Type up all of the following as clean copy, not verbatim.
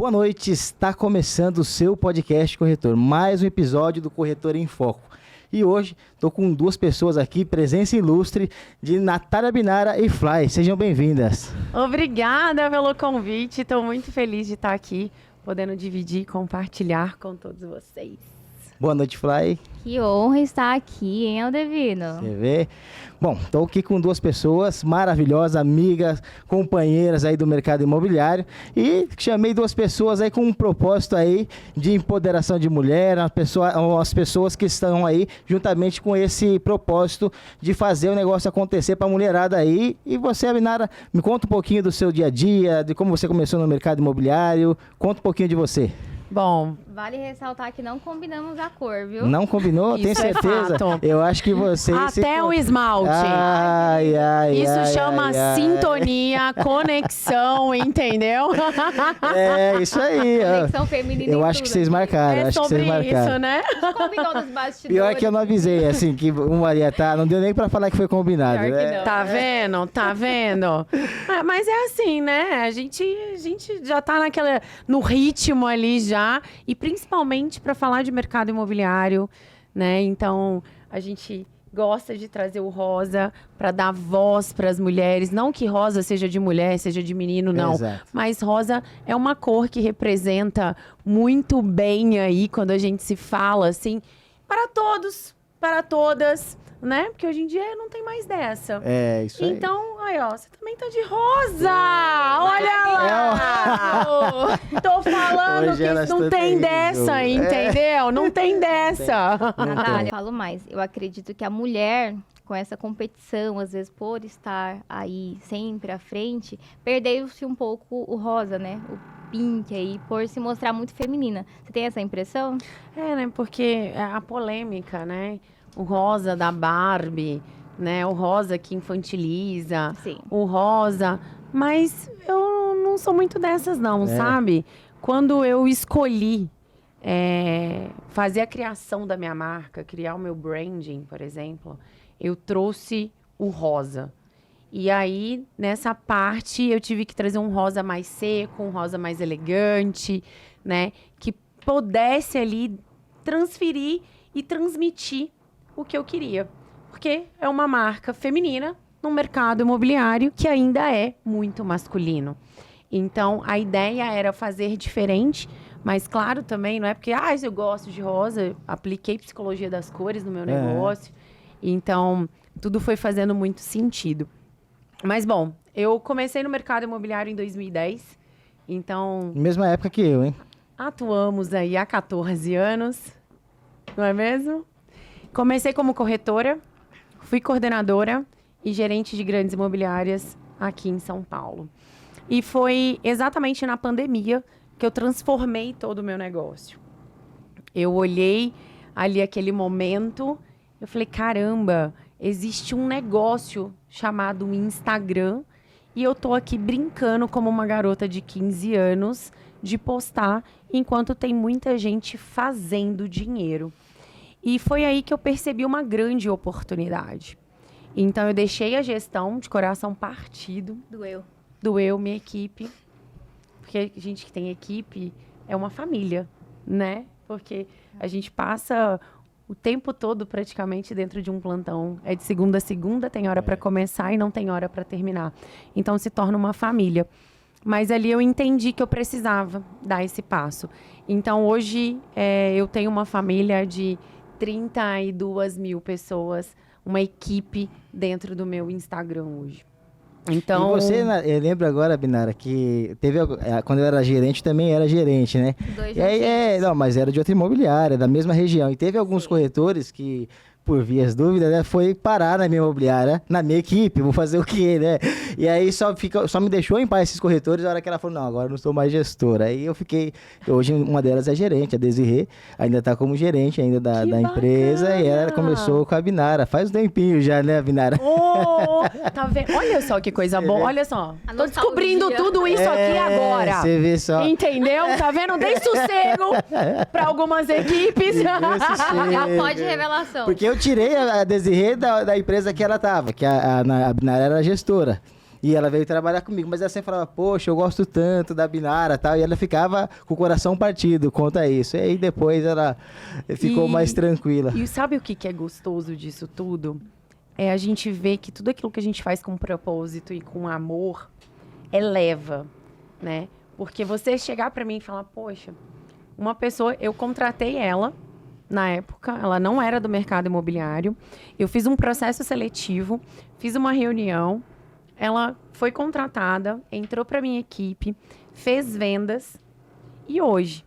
Boa noite, está começando o seu podcast Corretor, mais um episódio do Corretor em Foco. E hoje estou com duas pessoas aqui, presença ilustre de Natália Binara e Fly. Sejam bem-vindas. Obrigada pelo convite, estou muito feliz de estar aqui, podendo dividir e compartilhar com todos vocês. Boa noite, Fly. Que honra estar aqui, hein, Aldevino? Você vê? Bom, estou aqui com duas pessoas maravilhosas, amigas, companheiras aí do mercado imobiliário e chamei duas pessoas aí com um propósito aí de empoderação de mulher, as pessoas que estão aí juntamente com esse propósito de fazer o negócio acontecer para a mulherada aí. E você, Binara, me conta um pouquinho do seu dia a dia, de como você começou no mercado imobiliário, conta um pouquinho de você. Bom, vale ressaltar que não combinamos a cor, viu? Não combinou? Tem certeza? Fato. Eu acho que você... Até o esmalte. Isso chama sintonia, conexão, entendeu? É, isso aí. Conexão feminina. Eu acho que vocês marcaram. É acho que sobre vocês marcaram. isso, né? Combinou nos bastidores. Pior que eu não avisei, assim, que uma ia estar. Não deu nem pra falar que foi combinado. Pior que Né? não. Tá vendo? Tá vendo? Mas é assim, né? A gente já tá no ritmo ali já. E principalmente para falar de mercado imobiliário, né? Então, a gente gosta de trazer o rosa para dar voz para as mulheres. Não que rosa seja de mulher, seja de menino, não. Exato. Mas rosa é uma cor que representa muito bem aí, quando a gente se fala, assim, para todos, para todas, né? Porque hoje em dia não tem mais dessa. É, isso aí. Então, aí, ó, você também tá de rosa! Olha lá! Tô falando Hoje que elas não estão tem terrível. dessa, entendeu? Não tem dessa. Natália, eu falo mais. Eu acredito que a mulher, com essa competição, às vezes por estar aí sempre à frente, perdeu-se um pouco o rosa, né? O pink aí, por se mostrar muito feminina. Você tem essa impressão? É, né? Porque a polêmica, né? O rosa da Barbie, né? O rosa que infantiliza. Sim. O rosa. Mas eu não sou muito dessas, não, É. sabe? Quando eu escolhi fazer a criação da minha marca, criar o meu branding, por exemplo, eu trouxe o rosa. E aí, nessa parte, eu tive que trazer um rosa mais seco, um rosa mais elegante, né? Que pudesse ali transferir e transmitir o que eu queria. Porque é uma marca feminina num mercado imobiliário que ainda é muito masculino. Então, a ideia era fazer diferente, mas claro também, não é porque, eu gosto de rosa, apliquei psicologia das cores no meu negócio. Então, tudo foi fazendo muito sentido. Mas, bom, eu comecei no mercado imobiliário em 2010, então Mesma época que eu, hein? atuamos aí há 14 anos, não é mesmo? Comecei como corretora, fui coordenadora e gerente de grandes imobiliárias aqui em São Paulo. E foi exatamente na pandemia que eu transformei todo o meu negócio. Eu olhei ali aquele momento, eu falei, caramba, existe um negócio chamado Instagram e eu tô aqui brincando como uma garota de 15 anos de postar enquanto tem muita gente fazendo dinheiro. E foi aí que eu percebi uma grande oportunidade. Então, eu deixei a gestão de coração partido. Doeu minha equipe. Porque a gente que tem equipe é uma família, né? Porque a gente passa o tempo todo praticamente dentro de um plantão. É de segunda a segunda, tem hora para começar e não tem hora para terminar. Então, se torna uma família. Mas ali eu entendi que eu precisava dar esse passo. Então, hoje, eu tenho uma família de 32 mil pessoas, uma equipe dentro do meu Instagram hoje. Então, E você, eu lembro agora, Binara, que teve, quando eu era gerente, também era gerente, né? Dois E aí, não, mas era de outra imobiliária, da mesma região. E teve alguns corretores que, por vias dúvidas, né, foi parar na minha imobiliária, na minha equipe, vou fazer o quê, né? E aí só me deixou em paz esses corretores, a hora que ela falou, não, agora eu não sou mais gestora. Aí eu fiquei, hoje uma delas é gerente, a Desirê, ainda tá como gerente ainda da empresa, bacana! e ela começou com a Binara, faz um tempinho já, né, Binara? tá vendo? Olha só que coisa boa, olha só. A Tô descobrindo nostalgia. tudo isso aqui agora. Você vê só. Entendeu? Tá vendo? Dei sossego para algumas equipes. Não pode revelação. Porque eu tirei a Desirê da empresa que ela tava, que a Binara era a gestora. E ela veio trabalhar comigo, mas ela sempre falava, poxa, eu gosto tanto da Binara e tal. E ela ficava com o coração partido contra isso. E aí depois ela ficou mais tranquila. E sabe o que é gostoso disso tudo? É a gente ver que tudo aquilo que a gente faz com propósito e com amor eleva, né? Porque você chegar pra mim e falar, poxa, uma pessoa, eu contratei ela na época, ela não era do mercado imobiliário, eu fiz um processo seletivo, fiz uma reunião, ela foi contratada, entrou pra minha equipe, fez vendas e hoje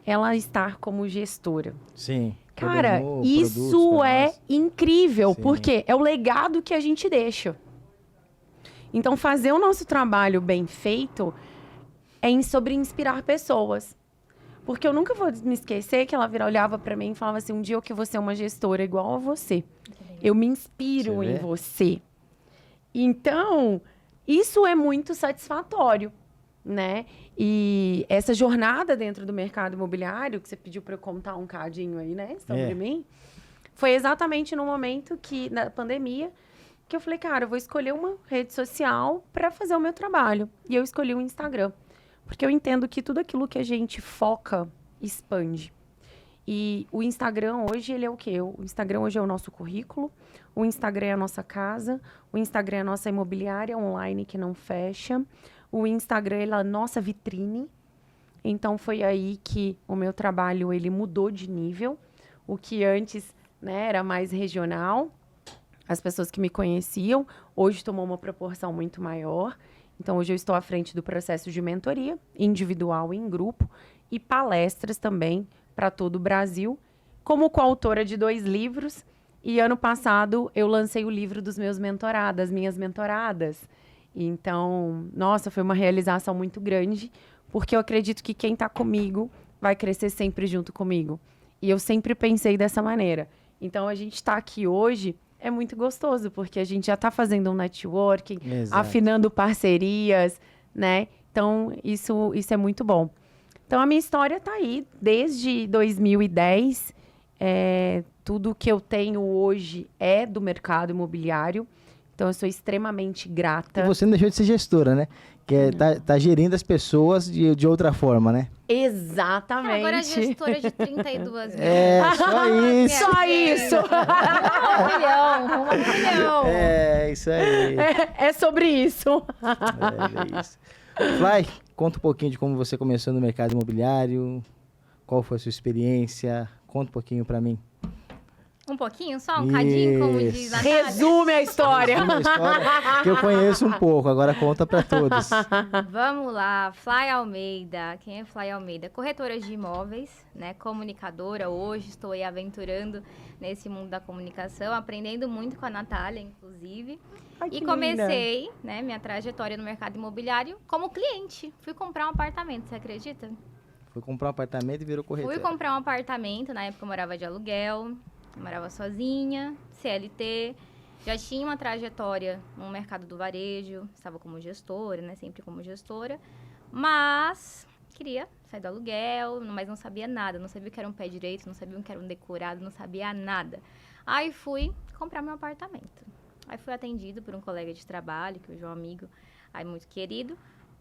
ela está como gestora. Sim. Cara, Coordenou isso produtos pra é nós. incrível, Sim. porque é o legado que a gente deixa. Então, fazer o nosso trabalho bem feito é sobre inspirar pessoas. Porque eu nunca vou me esquecer que ela olhava pra mim e falava assim, um dia eu que vou ser uma gestora igual a você. Eu me inspiro Você em vê? você. Então, isso é muito satisfatório, né? E essa jornada dentro do mercado imobiliário, que você pediu para eu contar um cadinho aí, né, sobre mim, foi exatamente no momento que, na pandemia, que eu falei, cara, eu vou escolher uma rede social para fazer o meu trabalho. E eu escolhi o Instagram. Porque eu entendo que tudo aquilo que a gente foca, expande. E o Instagram hoje, ele é o quê? O Instagram hoje é o nosso currículo, o Instagram é a nossa casa, o Instagram é a nossa imobiliária online que não fecha, o Instagram é a nossa vitrine. Então, foi aí que o meu trabalho, ele mudou de nível. O que antes, né, era mais regional, as pessoas que me conheciam, hoje tomou uma proporção muito maior. Então, hoje eu estou à frente do processo de mentoria, individual e em grupo, e palestras também para todo o Brasil, como coautora de 2 livros. E ano passado eu lancei o livro dos meus mentorados, das minhas mentoradas. Então, nossa, foi uma realização muito grande, porque eu acredito que quem está comigo vai crescer sempre junto comigo. E eu sempre pensei dessa maneira. Então, a gente está aqui hoje é muito gostoso, porque a gente já está fazendo um networking, Exato. afinando parcerias, né? Então, isso é muito bom. Então, a minha história está aí desde 2010. Tudo que eu tenho hoje é do mercado imobiliário. Então, eu sou extremamente grata. E você não deixou de ser gestora, né? Que é, tá gerindo as pessoas de outra forma, né? Exatamente. Agora é gestora de 32 mil. É, só isso. Só isso. 1 milhão. É, isso aí. É sobre isso. É isso. Fly, conta um pouquinho de como você começou no mercado imobiliário, qual foi a sua experiência, conta um pouquinho pra mim. Um pouquinho só? Um cadinho, como diz Isso. Natália? Resume a história. Uma história que eu conheço um pouco, agora conta pra todos. Vamos lá, Fly Almeida. Quem é Fly Almeida? Corretora de imóveis, né? Comunicadora. Hoje estou aí aventurando nesse mundo da comunicação, aprendendo muito com a Natália, inclusive. Ai, que E linda. comecei, né, minha trajetória no mercado imobiliário como cliente. Fui comprar um apartamento, você acredita? Foi comprar um apartamento e virou corretora. Fui comprar um apartamento, na época eu morava de aluguel, eu morava sozinha, CLT. Já tinha uma trajetória no mercado do varejo, estava como gestora, né? Sempre como gestora. Mas queria sair do aluguel, mas não sabia nada. Não sabia o que era um pé direito, não sabia o que era um decorado, não sabia nada. Aí fui comprar meu apartamento. Aí fui atendido por um colega de trabalho, que hoje é um amigo aí muito querido.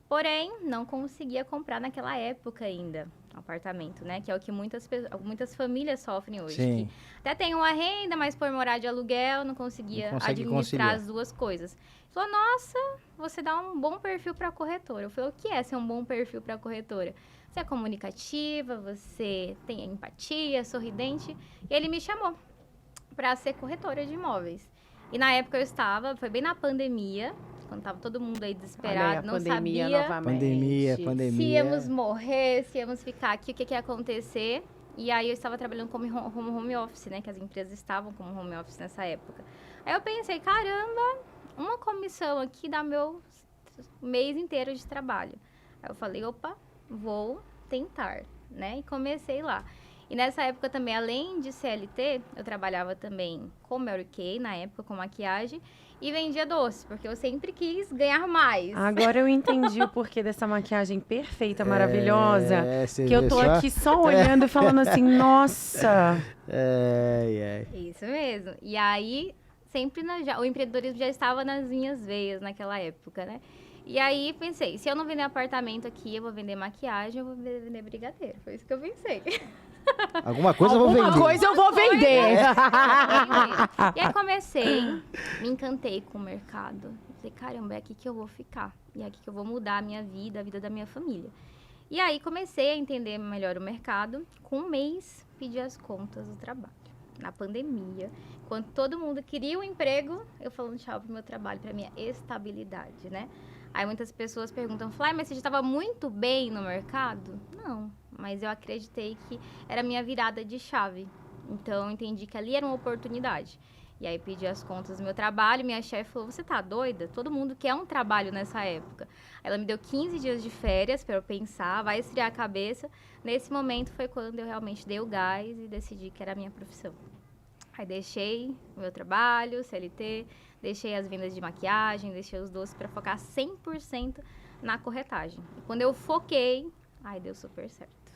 Porém, não conseguia comprar naquela época ainda um apartamento, né? Que é o que muitas famílias sofrem hoje. Sim. Que até tem uma renda, mas por morar de aluguel não conseguia Não consegue administrar conciliar. as duas coisas. Ele falou, nossa, você dá um bom perfil para corretora. Eu falei, o que é ser um bom perfil para corretora? Você é comunicativa, você tem empatia, sorridente. E ele me chamou para ser corretora de imóveis. E na época eu estava, foi bem na pandemia, quando estava todo mundo aí desesperado, não sabia Pandemia. se íamos morrer, se íamos ficar aqui, o que ia acontecer. E aí eu estava trabalhando como home office, né? Que as empresas estavam como home office nessa época. Aí eu pensei, caramba, uma comissão aqui dá meu mês inteiro de trabalho. Aí eu falei, opa, vou tentar, né? E comecei lá. E nessa época também, além de CLT, eu trabalhava também com Mary Kay, na época, com maquiagem, e vendia doce, porque eu sempre quis ganhar mais. Agora eu entendi o porquê dessa maquiagem perfeita, maravilhosa. Você Que eu vê tô só? aqui só olhando e falando assim, nossa. É. Isso mesmo. E aí, sempre o empreendedorismo já estava nas minhas veias naquela época, né? E aí pensei, se eu não vender apartamento aqui, eu vou vender maquiagem, eu vou vender brigadeiro. Foi isso que eu pensei. Alguma coisa eu vou vender. Alguma coisa eu vou vender. E aí comecei, me encantei com o mercado. Falei, caramba, é aqui que eu vou ficar. E é aqui que eu vou mudar a minha vida, a vida da minha família. E aí comecei a entender melhor o mercado. Com um mês, pedi as contas do trabalho. Na pandemia, quando todo mundo queria um emprego, eu falando tchau pro meu trabalho, pra minha estabilidade, né? Aí muitas pessoas perguntam, Fly, mas você já estava muito bem no mercado? Não, mas eu acreditei que era a minha virada de chave. Então, eu entendi que ali era uma oportunidade. E aí, pedi as contas do meu trabalho, minha chefe falou, você tá doida? Todo mundo quer um trabalho nessa época. Ela me deu 15 dias de férias para eu pensar, vai esfriar a cabeça. Nesse momento foi quando eu realmente dei o gás e decidi que era a minha profissão. Aí deixei o meu trabalho, CLT, deixei as vendas de maquiagem, deixei os doces para focar 100% na corretagem. E quando eu foquei, aí deu super certo.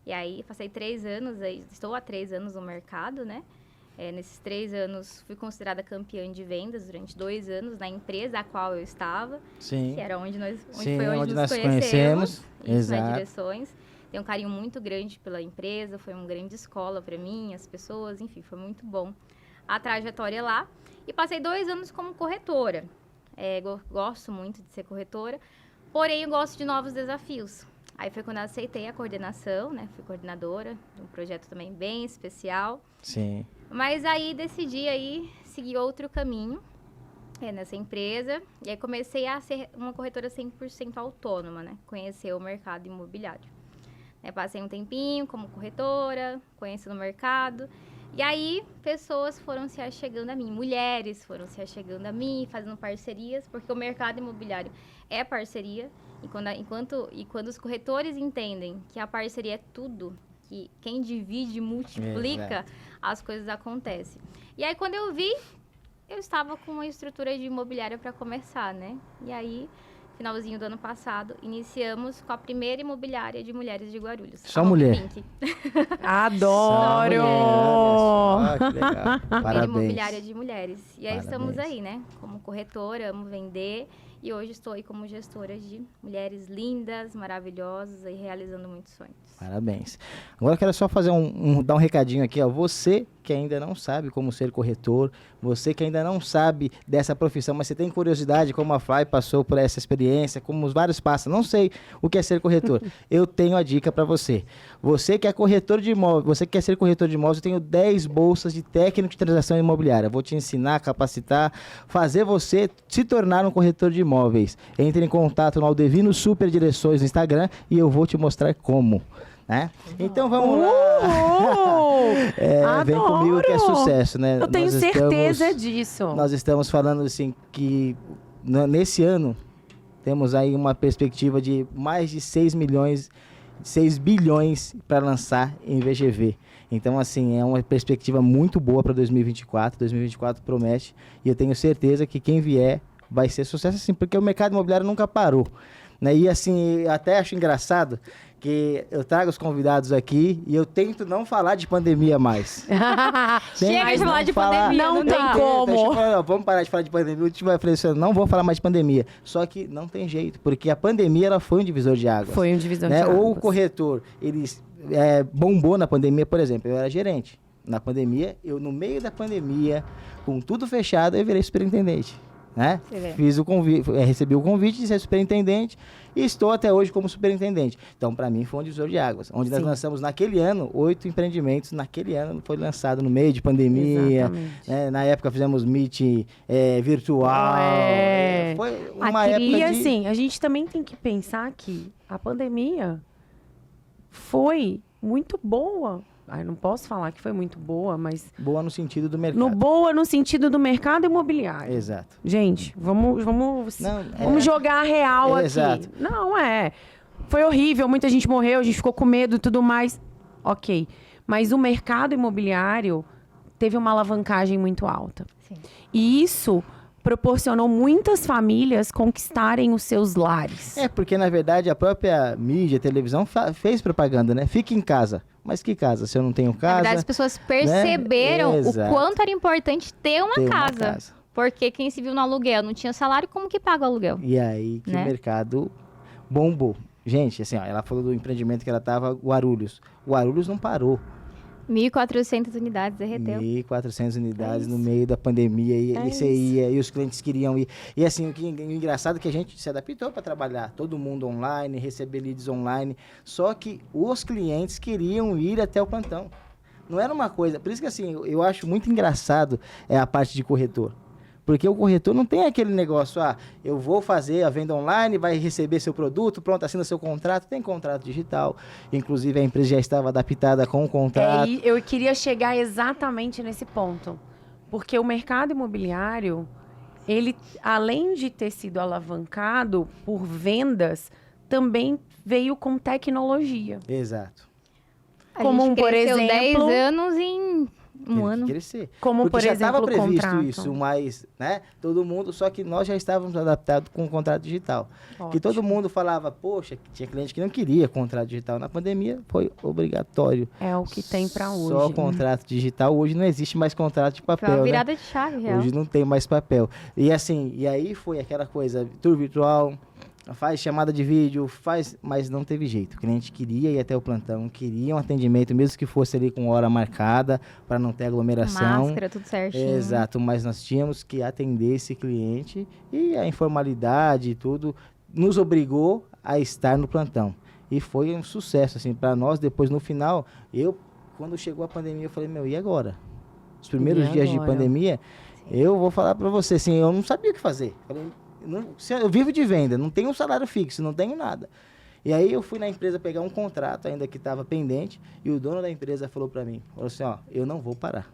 E aí, passei 3 anos, estou há 3 anos no mercado, né? Nesses 3 anos, fui considerada campeã de vendas durante 2 anos na empresa a qual eu estava. Sim. Que era onde nós nós conhecemos. Isso, Exato. nas direções. Tenho um carinho muito grande pela empresa, foi uma grande escola para mim, as pessoas, enfim, foi muito bom a trajetória lá. E passei 2 anos como corretora. Gosto muito de ser corretora, porém eu gosto de novos desafios. Aí foi quando eu aceitei a coordenação, né? Fui coordenadora de um projeto também bem especial. Sim. Mas aí decidi aí seguir outro caminho nessa empresa. E aí comecei a ser uma corretora 100% autônoma, né? Conhecer o mercado imobiliário. Passei um tempinho como corretora, conhecendo o mercado. E aí, pessoas foram se achegando a mim, mulheres foram se achegando a mim, fazendo parcerias, porque o mercado imobiliário é parceria. E quando os corretores entendem que a parceria é tudo, que quem divide multiplica, as coisas acontecem. E aí, quando eu vi, eu estava com uma estrutura de imobiliária para começar, né? E aí, finalzinho do ano passado, iniciamos com a primeira imobiliária de mulheres de Guarulhos. Só mulher. Pink. Adoro! Só mulher, olha só, que legal. Primeira Parabéns. imobiliária de mulheres. E aí Parabéns. estamos aí, né? Como corretora, amo vender. E hoje estou aí como gestora de mulheres lindas, maravilhosas e realizando muitos sonhos. Parabéns. Agora eu quero só fazer dar um recadinho aqui, ó. Você que ainda não sabe como ser corretor, você que ainda não sabe dessa profissão, mas você tem curiosidade, como a Fly passou por essa experiência, como os vários passam, não sei o que é ser corretor. Eu tenho a dica para você. Você que é corretor de imóveis, você que quer ser corretor de imóveis, eu tenho 10 bolsas de técnico de transação imobiliária. Vou te ensinar, capacitar, fazer você se tornar um corretor de imóveis. Entre em contato no Aldevino Super Direções no Instagram e eu vou te mostrar como. Né? Então vamos lá. Vem comigo que é sucesso, né? Eu tenho certeza disso. Nós estamos falando assim que nesse ano temos aí uma perspectiva de mais de 6 bilhões para lançar em VGV. Então, assim, é uma perspectiva muito boa para 2024. 2024 promete e eu tenho certeza que quem vier vai ser sucesso, assim, porque o mercado imobiliário nunca parou. Né? E assim, eu até acho engraçado que eu trago os convidados aqui e eu tento não falar de pandemia mais. Chega de falar de pandemia, não tem como. Vamos parar de falar de pandemia. Eu falei assim, não vou falar mais de pandemia. Só que não tem jeito, porque a pandemia ela foi um divisor de águas. Foi um divisor né? de águas. Ou o corretor, ele bombou na pandemia, por exemplo, eu era gerente. Na pandemia, no meio da pandemia, com tudo fechado, eu virei superintendente. Né? Fiz o convite, recebi o convite de ser superintendente e estou até hoje como superintendente. Então, para mim, foi um divisor de águas. Onde nós lançamos naquele ano 8 empreendimentos. Naquele ano foi lançado no meio de pandemia. Né? Na época fizemos meet virtual. Foi uma época de... assim, a gente também tem que pensar que a pandemia foi muito boa. Eu não posso falar que foi muito boa, mas... Boa no sentido do mercado. Boa no sentido do mercado imobiliário. Exato. Gente, vamos jogar a real aqui. Exato. Não, foi horrível, muita gente morreu, a gente ficou com medo e tudo mais. Ok. Mas o mercado imobiliário teve uma alavancagem muito alta. Sim. E isso proporcionou muitas famílias conquistarem os seus lares. Porque na verdade a própria mídia, a televisão fez propaganda, né? Fique em casa. Mas que casa? Se eu não tenho Na casa... verdade, as pessoas perceberam o Exato. quanto era importante ter uma ter uma casa. casa. Porque quem se viu no aluguel não tinha salário, como que paga o aluguel? E aí que Né? o mercado bombou. Gente, assim, ó, ela falou do empreendimento que ela tava, Guarulhos. Guarulhos não parou. 1.400 unidades, derreteu. 1.400 unidades É no isso. meio da pandemia e É você ia e os clientes queriam ir. E assim, o engraçado é que a gente se adaptou para trabalhar, todo mundo online, receber leads online, só que os clientes queriam ir até o plantão. Não era uma coisa, por isso que assim, eu acho muito engraçado a parte de corretor. Porque o corretor não tem aquele negócio, eu vou fazer a venda online, vai receber seu produto, pronto, assina seu contrato. Tem contrato digital. Inclusive, a empresa já estava adaptada com o contrato. E eu queria chegar exatamente nesse ponto. Porque o mercado imobiliário, ele, além de ter sido alavancado por vendas, também veio com tecnologia. Exato. A Como, gente por cresceu exemplo- 10 anos em um Teve ano. que crescer. Como, Porque por já exemplo, estava o previsto contrato. isso, mas, né, todo mundo, só que nós já estávamos adaptados com o contrato digital. Que todo Ótimo. mundo falava, poxa, tinha cliente que não queria contrato digital. Na pandemia foi obrigatório. É o que tem para hoje. Só contrato digital. Hoje não existe mais contrato de Foi uma papel, né? virada de chave, real. Hoje não tem mais papel. E assim, e aí foi aquela coisa, tour virtual, faz chamada de vídeo, mas não teve jeito. O cliente queria ir até o plantão, queria um atendimento, mesmo que fosse ali com hora marcada, para não ter aglomeração. Máscara, tudo certinho. Exato, mas nós tínhamos que atender esse cliente e a informalidade e tudo nos obrigou a estar no plantão. E foi um sucesso, assim, para nós. Depois, no final, quando chegou a pandemia, eu falei, e agora? Os primeiros E dias de agora? pandemia, eu vou falar para você, assim, eu não sabia o que fazer. Falei, eu vivo de venda, não tenho um salário fixo, não tenho nada. E aí eu fui na empresa pegar um contrato ainda que estava pendente e o dono da empresa falou para mim, falou assim, eu não vou parar.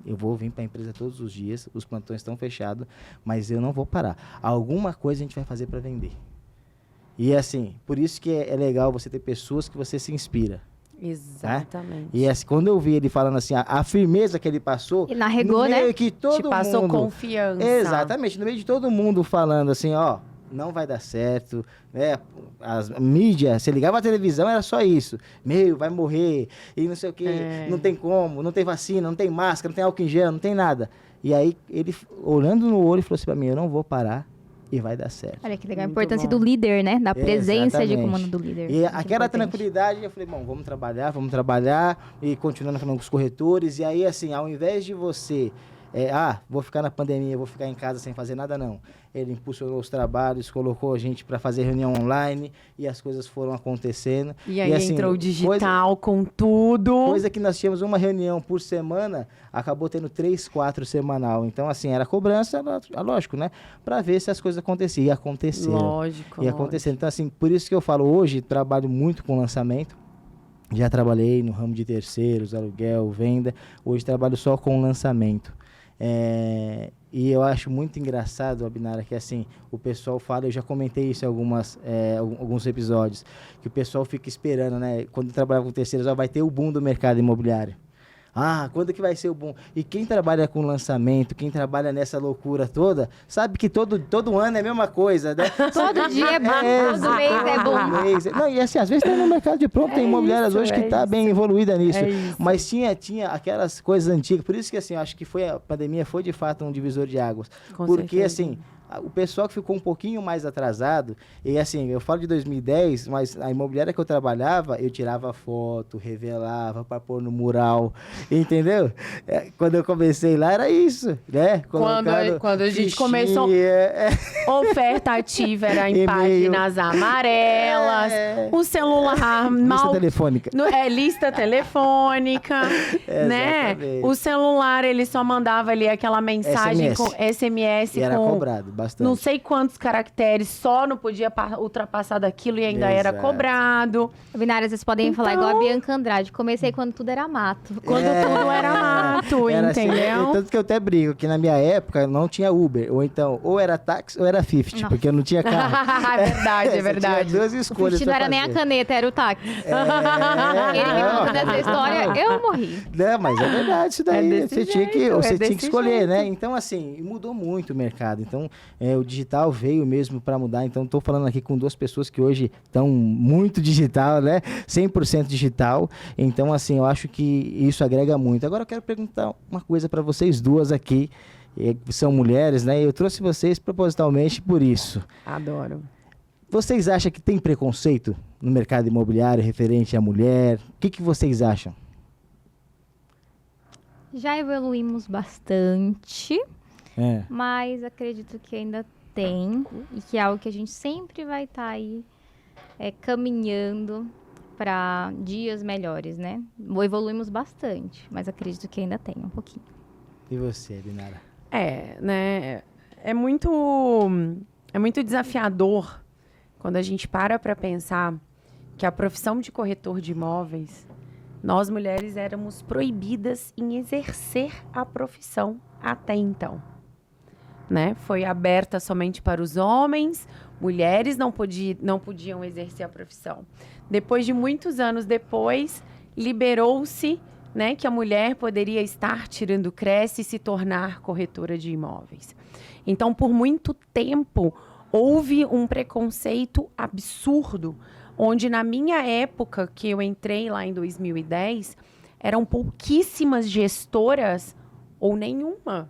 Eu vou vir para a empresa todos os dias, os plantões estão fechados, mas eu não vou parar. Alguma coisa a gente vai fazer para vender. E assim, por isso que é legal você ter pessoas que você se inspira. Exatamente. E assim, quando eu vi ele falando assim, a firmeza que ele passou, Ele arregou, no meio né? que todo Te passou mundo, confiança. exatamente, no meio de todo mundo falando assim, não vai dar certo, né? As mídias, você ligava a televisão, era só isso. Vai morrer, e não sei o quê, não tem como, não tem vacina, não tem máscara, não tem álcool em gel, não tem nada. E aí, ele, olhando no olho, falou assim pra mim, eu não vou parar e vai dar certo. Olha que legal, a Muito importância bom. do líder, né? Da presença de Exatamente. comando do líder. E Muito aquela importante. tranquilidade, eu falei, bom, vamos trabalhar, e continuando falando com os corretores, e aí, assim, ao invés de você, vou ficar na pandemia, vou ficar em casa sem fazer nada, não. Ele impulsionou os trabalhos, colocou a gente para fazer reunião online, e as coisas foram acontecendo. E aí assim, entrou o digital com tudo. Coisa que nós tínhamos uma reunião por semana, acabou tendo 3, 4 semanal. Então, assim, era cobrança, lógico, né? Para ver se as coisas aconteciam. E aconteceram. Lógico. E acontecendo. Então, assim, por isso que eu falo, hoje trabalho muito com lançamento. Já trabalhei no ramo de terceiros, aluguel, venda. Hoje trabalho só com lançamento. E eu acho muito engraçado, Abinara, que assim, o pessoal fala, eu já comentei isso em alguns episódios, que o pessoal fica esperando, né? Quando trabalha com terceiros, vai ter o boom do mercado imobiliário. Quando que vai ser o boom? E quem trabalha com lançamento, quem trabalha nessa loucura toda, sabe que todo ano é a mesma coisa, né? Todo dia é bom, todo mês é bom. Não, e assim, às vezes tem no mercado de pronto, tem imobiliárias hoje que tá bem evoluída nisso. Mas tinha aquelas coisas antigas, por isso que assim, eu acho que a pandemia foi de fato um divisor de águas. Com Porque certeza. assim, o pessoal que ficou um pouquinho mais atrasado, e assim, eu falo de 2010, mas a imobiliária que eu trabalhava, eu tirava foto, revelava para pôr no mural, entendeu? Quando eu comecei lá era isso, né? Quando a gente fichinha, começou, oferta ativa era em E-mail. páginas amarelas, o celular mal... lista telefônica. Lista telefônica, né? Exatamente. O celular, ele só mandava ali aquela mensagem SMS. com SMS E era com cobrado bastante. não sei quantos caracteres, só não podia ultrapassar daquilo e ainda era Exato. cobrado. Binárias, vocês podem falar igual a Bianca Andrade. Comecei quando tudo era mato. Quando tudo era mato, Era assim, entendeu? tanto que eu até brigo, que na minha época não tinha Uber, ou então, ou era táxi ou era 50, Nossa. porque eu não tinha carro. É Você verdade. Tinha duas O escolhas. Fifty não pra era nem a fazer. caneta, era o táxi. Ele me Não. contando essa história, eu morri. Não, mas é verdade isso daí. É desse você tinha que, jeito, você é tinha que desse escolher, jeito. né? Então, assim, mudou muito o mercado. Então, o digital veio mesmo para mudar. Então, estou falando aqui com duas pessoas que hoje estão muito digital, né? 100% digital. Então, assim, eu acho que isso agrega muito. Agora, eu quero perguntar uma coisa para vocês duas aqui, que são mulheres, né? Eu trouxe vocês propositalmente por isso. Adoro. Vocês acham que tem preconceito no mercado imobiliário referente à mulher? O que vocês acham? Já evoluímos bastante, mas acredito que ainda tem e que é algo que a gente sempre vai estar aí caminhando para dias melhores, né? Evoluímos bastante, mas acredito que ainda tem um pouquinho. E você, Dinara? Né? É muito desafiador quando a gente para pensar que a profissão de corretor de imóveis, nós mulheres éramos proibidas em exercer a profissão até então. Né? Foi aberta somente para os homens, mulheres não podiam exercer a profissão. Depois de muitos anos depois, liberou-se, né, que a mulher poderia estar tirando o CRES e se tornar corretora de imóveis. Então, por muito tempo, houve um preconceito absurdo, onde na minha época, que eu entrei lá em 2010, eram pouquíssimas gestoras ou nenhuma.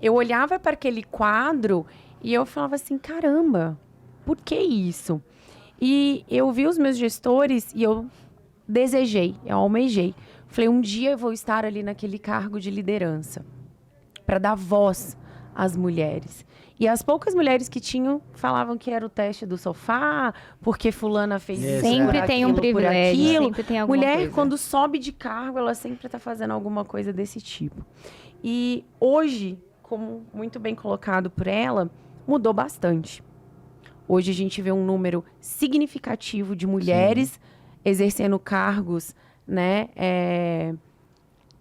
Eu olhava para aquele quadro e eu falava assim, caramba, por que isso? E eu vi os meus gestores e eu eu almejei. Falei, um dia eu vou estar ali naquele cargo de liderança para dar voz às mulheres. E as poucas mulheres que tinham falavam que era o teste do sofá, porque fulana fez isso, sempre tem um privilégio, sempre tem alguma mulher, coisa. quando sobe de cargo, ela sempre está fazendo alguma coisa desse tipo. E hoje, como muito bem colocado por ela, mudou bastante. Hoje a gente vê um número significativo de mulheres exercendo cargos, né,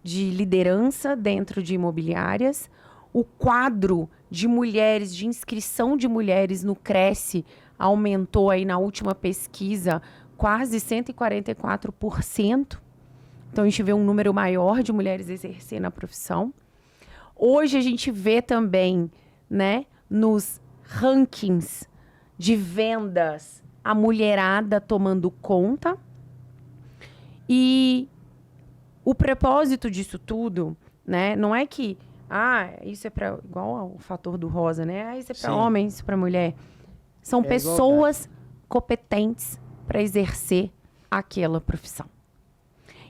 de liderança dentro de imobiliárias. O quadro de mulheres, de inscrição de mulheres no Cresce aumentou aí na última pesquisa quase 144%. Então, a gente vê um número maior de mulheres exercendo a profissão. Hoje, a gente vê também, né, nos rankings de vendas, a mulherada tomando conta. E o propósito disso tudo, né, não é que isso é para igual ao fator do rosa, né? Isso é para homem, isso é para mulher. São pessoas competentes para exercer aquela profissão.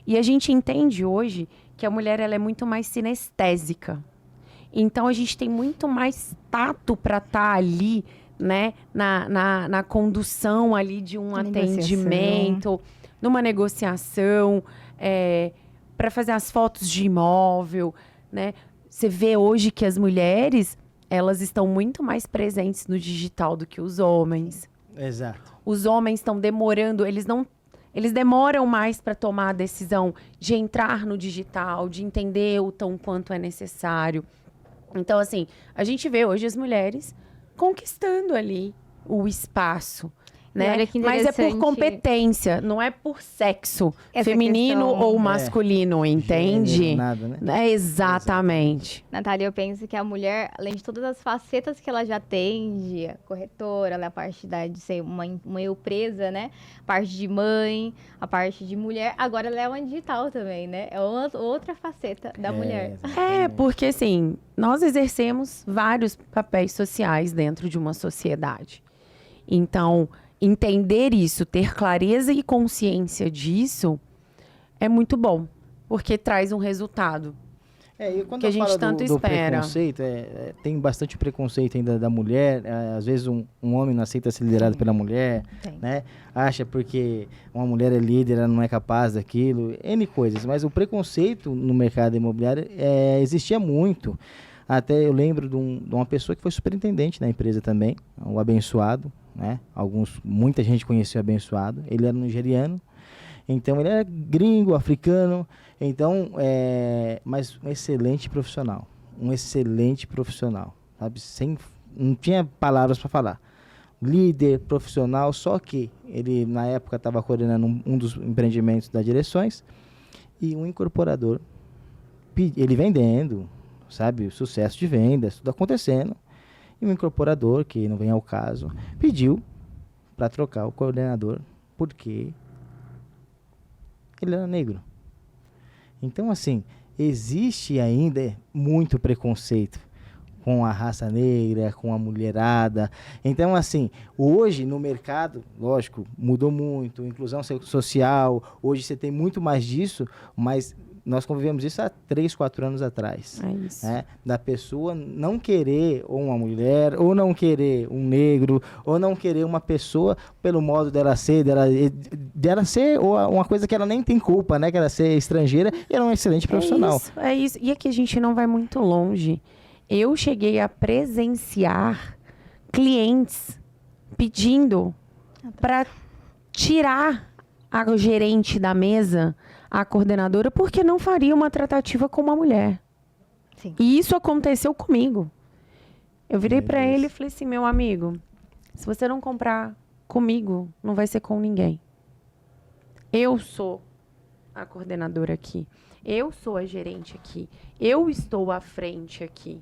E a gente entende hoje que a mulher ela é muito mais sinestésica. Então a gente tem muito mais tato para estar ali, né, na condução ali de um atendimento, numa negociação, para fazer as fotos de imóvel, né? Você vê hoje que as mulheres, elas estão muito mais presentes no digital do que os homens. Exato. Os homens estão demorando, eles demoram mais para tomar a decisão de entrar no digital, de entender o tão quanto é necessário. Então, assim, a gente vê hoje as mulheres conquistando ali o espaço. Né? Mas é por competência, não é por sexo feminino ou masculino, entende? Gênero, nada, né? Exatamente. Natália, eu penso que a mulher, além de todas as facetas que ela já tem, de corretora, a parte de ser uma empresa, né? A parte de mãe, a parte de mulher, agora ela é uma digital também, né? É outra faceta da mulher. Porque assim, nós exercemos vários papéis sociais dentro de uma sociedade. Então, entender isso, ter clareza e consciência disso é muito bom, porque traz um resultado E quando que a gente tanto espera. Preconceito, tem bastante preconceito ainda da mulher. Às vezes um homem não aceita ser liderado pela mulher, né? Acha porque uma mulher é líder, ela não é capaz daquilo, N coisas. Mas o preconceito no mercado imobiliário existia muito. Até eu lembro de uma pessoa que foi superintendente na empresa também, o Abençoado, né? Muita gente conheceu o Abençoado. Ele era nigeriano, então ele era gringo, africano, então, mas um excelente profissional, sabe? Não tinha palavras para falar. Líder, profissional, só que ele na época estava coordenando um dos empreendimentos das direções e um incorporador, ele vendendo, sabe, o sucesso de vendas, tudo acontecendo. E o incorporador, que não vem ao caso, pediu para trocar o coordenador porque ele era negro. Então, assim, existe ainda muito preconceito com a raça negra, com a mulherada. Então, assim, hoje no mercado, lógico, mudou muito, inclusão social, hoje você tem muito mais disso, mas nós convivemos isso há 3, 4 anos atrás. É isso. Né? Da pessoa não querer ou uma mulher, ou não querer um negro, ou não querer uma pessoa pelo modo dela ser ou uma coisa que ela nem tem culpa, né? Que ela ser estrangeira e ela é um excelente profissional. É isso. E aqui a gente não vai muito longe. Eu cheguei a presenciar clientes pedindo para tirar a gerente da mesa, a coordenadora, porque não faria uma tratativa com uma mulher. Sim. E isso aconteceu comigo. Eu virei Meu para Deus. ele e falei assim, meu amigo, se você não comprar comigo, não vai ser com ninguém. Eu sou a coordenadora aqui. Eu sou a gerente aqui. Eu estou à frente aqui.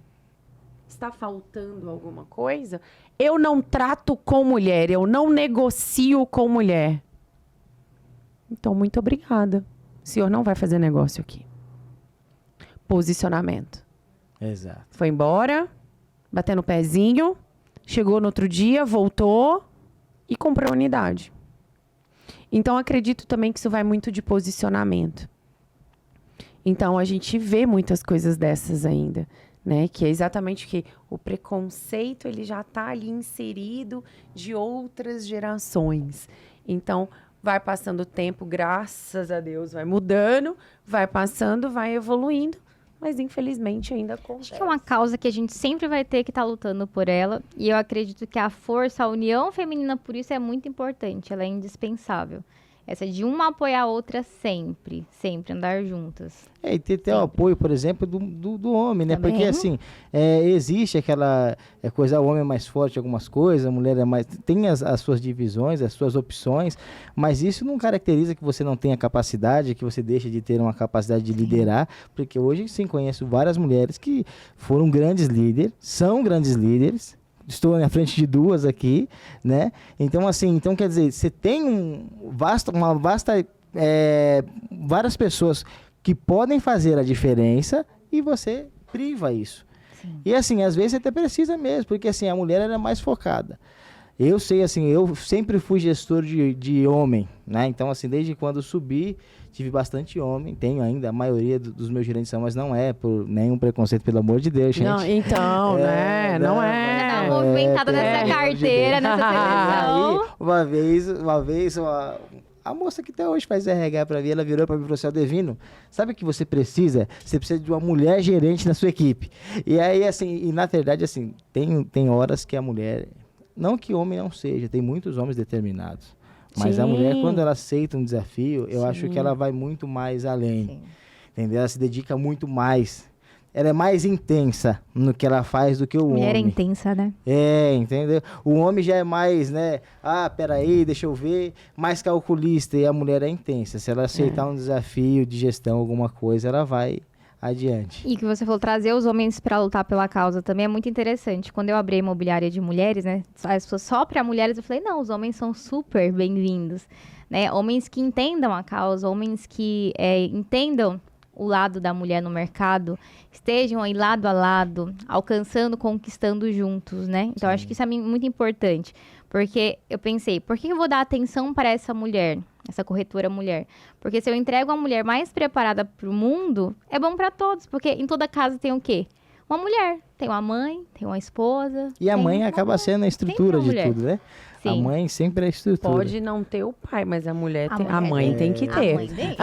Está faltando alguma coisa? Eu não trato com mulher, eu não negocio com mulher. Então, muito obrigada. O senhor não vai fazer negócio aqui. Posicionamento. Exato. Foi embora, batendo o pezinho, chegou no outro dia, voltou e comprou a unidade. Então, acredito também que isso vai muito de posicionamento. Então, a gente vê muitas coisas dessas ainda, né? Que é exatamente que o preconceito ele já está ali inserido de outras gerações. Então, vai passando o tempo, graças a Deus, vai mudando, vai passando, vai evoluindo, mas infelizmente ainda acontece. Acho que é uma causa que a gente sempre vai ter que estar lutando por ela. E eu acredito que a força, a união feminina por isso é muito importante. Ela é indispensável. Essa de uma apoiar a outra sempre. Sempre andar juntas. E ter o apoio, por exemplo, do homem, né? Também. Porque, assim, existe aquela coisa, o homem é mais forte em algumas coisas, a mulher é mais... Tem as suas divisões, as suas opções, mas isso não caracteriza que você não tenha capacidade, que você deixe de ter uma capacidade de liderar, porque hoje, sim, conheço várias mulheres que foram grandes líderes, são grandes líderes. Estou na frente de 2 aqui, né? Então, assim, quer dizer, você tem várias pessoas que podem fazer a diferença e você priva isso. Sim. E, assim, às vezes você até precisa mesmo, porque, assim, a mulher era mais focada. Eu sei, assim, eu sempre fui gestor de homem, né? Então, assim, desde quando subi, tive bastante homem, tenho ainda, a maioria dos meus gerentes são, mas não é por nenhum preconceito, pelo amor de Deus, gente. Não, então, né? Não Já é. tá movimentada nessa pelo amor de carteira, Deus. nessa seleção. Aí, uma vez, a moça que até hoje faz RH pra mim, ela virou pra mim e falou assim, Aldevino, sabe o que você precisa? Você precisa de uma mulher gerente na sua equipe. E aí, assim, e na verdade, assim, tem horas que a mulher... Não que homem não seja, tem muitos homens determinados. Mas a Sim. mulher, quando ela aceita um desafio, eu Sim. acho que ela vai muito mais além. Sim. Entendeu? Ela se dedica muito mais. Ela é mais intensa no que ela faz do que o Mulher é homem. intensa, né? Entendeu? O homem já é mais, né? Peraí, deixa eu ver. Mais calculista. E a mulher é intensa. Se ela aceitar um desafio de gestão, alguma coisa, ela vai adiante. E que você falou, trazer os homens para lutar pela causa também é muito interessante. Quando eu abri a imobiliária de mulheres, né? As pessoas só para mulheres, eu falei, não, os homens são super bem-vindos. Né? Homens que entendam a causa, homens que entendam o lado da mulher no mercado, estejam aí lado a lado, alcançando, conquistando juntos, né? Então, acho que isso é muito importante. Porque eu pensei, por que eu vou dar atenção para essa mulher, essa corretora mulher? Porque se eu entrego uma mulher mais preparada para o mundo, é bom para todos. Porque em toda casa tem o quê? Uma mulher. Tem uma mãe, tem uma esposa. E a tem mãe uma acaba mãe. sendo a estrutura uma de mulher. tudo, né? A Sim. mãe sempre é a estrutura. Pode não ter o pai, mas a mulher tem. A mulher mãe tem que A ter. mãe tem.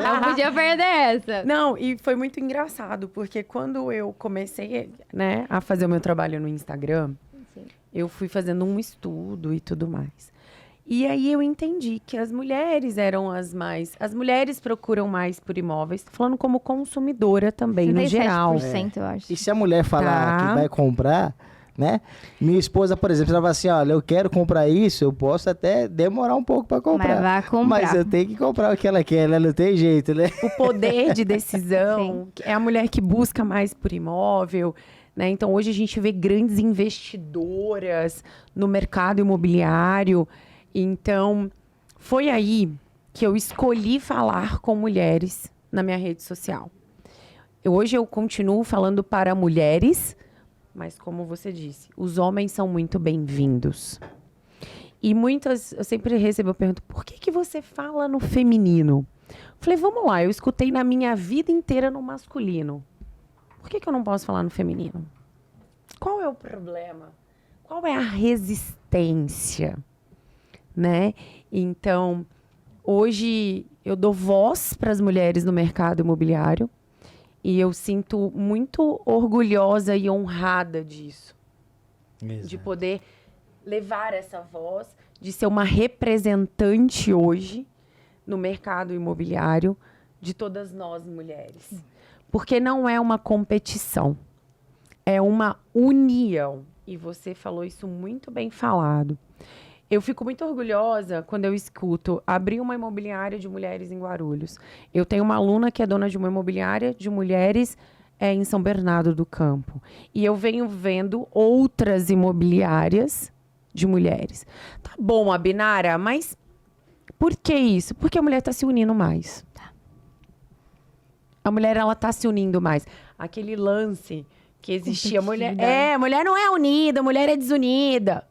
Não podia perder essa. Não, e foi muito engraçado, porque quando eu comecei, né, a fazer o meu trabalho no Instagram, Sim. eu fui fazendo um estudo e tudo mais. E aí eu entendi que as mulheres eram as mais... As mulheres procuram mais por imóveis, tô falando como consumidora também, no geral. 67%, eu acho. E se a mulher falar Tá. que vai comprar, né? Minha esposa, por exemplo, ela fala assim, olha, eu quero comprar isso, eu posso até demorar um pouco para comprar. Mas vai comprar. Mas eu tenho que comprar o que ela quer, né? Não tem jeito, né? O poder de decisão, é a mulher que busca mais por imóvel, né? Então, hoje a gente vê grandes investidoras no mercado imobiliário. Então, foi aí que eu escolhi falar com mulheres na minha rede social. Hoje eu continuo falando para mulheres, mas como você disse, os homens são muito bem-vindos. E eu sempre recebo a pergunta, por que você fala no feminino? Falei, vamos lá, eu escutei na minha vida inteira no masculino. Por que eu não posso falar no feminino? Qual é o problema? Qual é a resistência? Né? Então, hoje eu dou voz para as mulheres no mercado imobiliário e eu sinto muito orgulhosa e honrada disso. Exato. De poder levar essa voz, de ser uma representante hoje no mercado imobiliário de todas nós mulheres. Porque não é uma competição, é uma união. E você falou isso muito bem falado. Eu fico muito orgulhosa quando eu escuto abrir uma imobiliária de mulheres em Guarulhos. Eu tenho uma aluna que é dona de uma imobiliária de mulheres em São Bernardo do Campo. E eu venho vendo outras imobiliárias de mulheres. Tá bom, Abinara, mas por que isso? Porque a mulher está se unindo mais. A mulher, ela está se unindo mais. Aquele lance que existia. Mulher não é unida, mulher é desunida.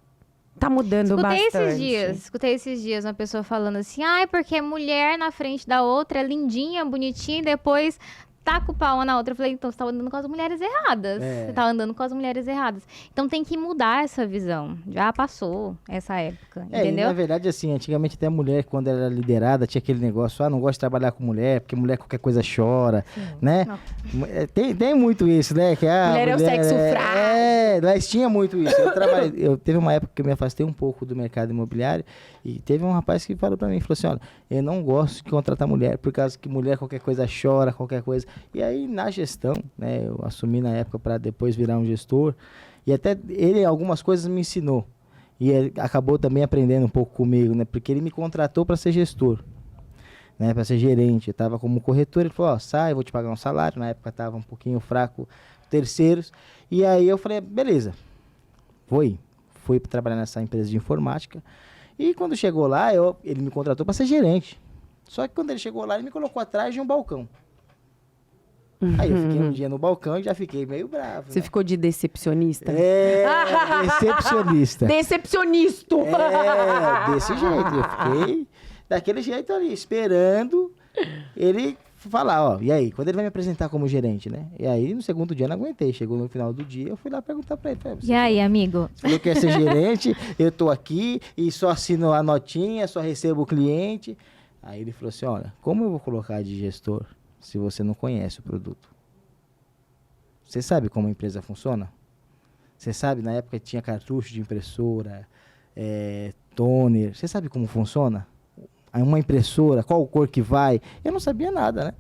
Tá mudando bastante. Escutei esses dias uma pessoa falando assim, porque mulher na frente da outra é lindinha, bonitinha, e depois taca o pau uma na outra. Eu falei, então você tá andando com as mulheres erradas. Você tá andando com as mulheres erradas. Então tem que mudar essa visão. Já passou essa época, entendeu? E, na verdade, assim, antigamente até a mulher, quando ela era liderada, tinha aquele negócio, não gosto de trabalhar com mulher, porque mulher qualquer coisa chora, né? Tem muito isso, né? Que mulher é o sexo frágil. Mas tinha muito isso. Eu teve uma época que eu me afastei um pouco do mercado imobiliário e teve um rapaz que falou pra mim, falou assim, olha, eu não gosto de contratar mulher, por causa que mulher qualquer coisa chora, qualquer coisa. E aí, na gestão, né, eu assumi na época para depois virar um gestor, e até ele algumas coisas me ensinou. E ele acabou também aprendendo um pouco comigo, né, porque ele me contratou para ser gestor, né, para ser gerente. Eu estava como corretor, ele falou, sai, eu vou te pagar um salário. Na época estava um pouquinho fraco, terceiros. E aí eu falei, beleza, fui trabalhar nessa empresa de informática. E quando chegou lá, ele me contratou para ser gerente. Só que quando ele chegou lá, ele me colocou atrás de um balcão. Aí eu fiquei um dia no balcão e já fiquei meio bravo. Você ficou de decepcionista? Decepcionista. Decepcionista! Desse jeito. Eu fiquei daquele jeito ali, esperando ele falar, e aí? Quando ele vai me apresentar como gerente, né? E aí, no segundo dia, eu não aguentei. Chegou no final do dia, eu fui lá perguntar pra ele. E aí, amigo? Você falou que quer ser gerente, eu tô aqui e só assino a notinha, só recebo o cliente. Aí ele falou assim, olha, como eu vou colocar de gestor se você não conhece o produto? Você sabe como a empresa funciona? Você sabe, na época tinha cartucho de impressora, toner. Você sabe como funciona? Uma impressora, qual cor que vai? Eu não sabia nada, né?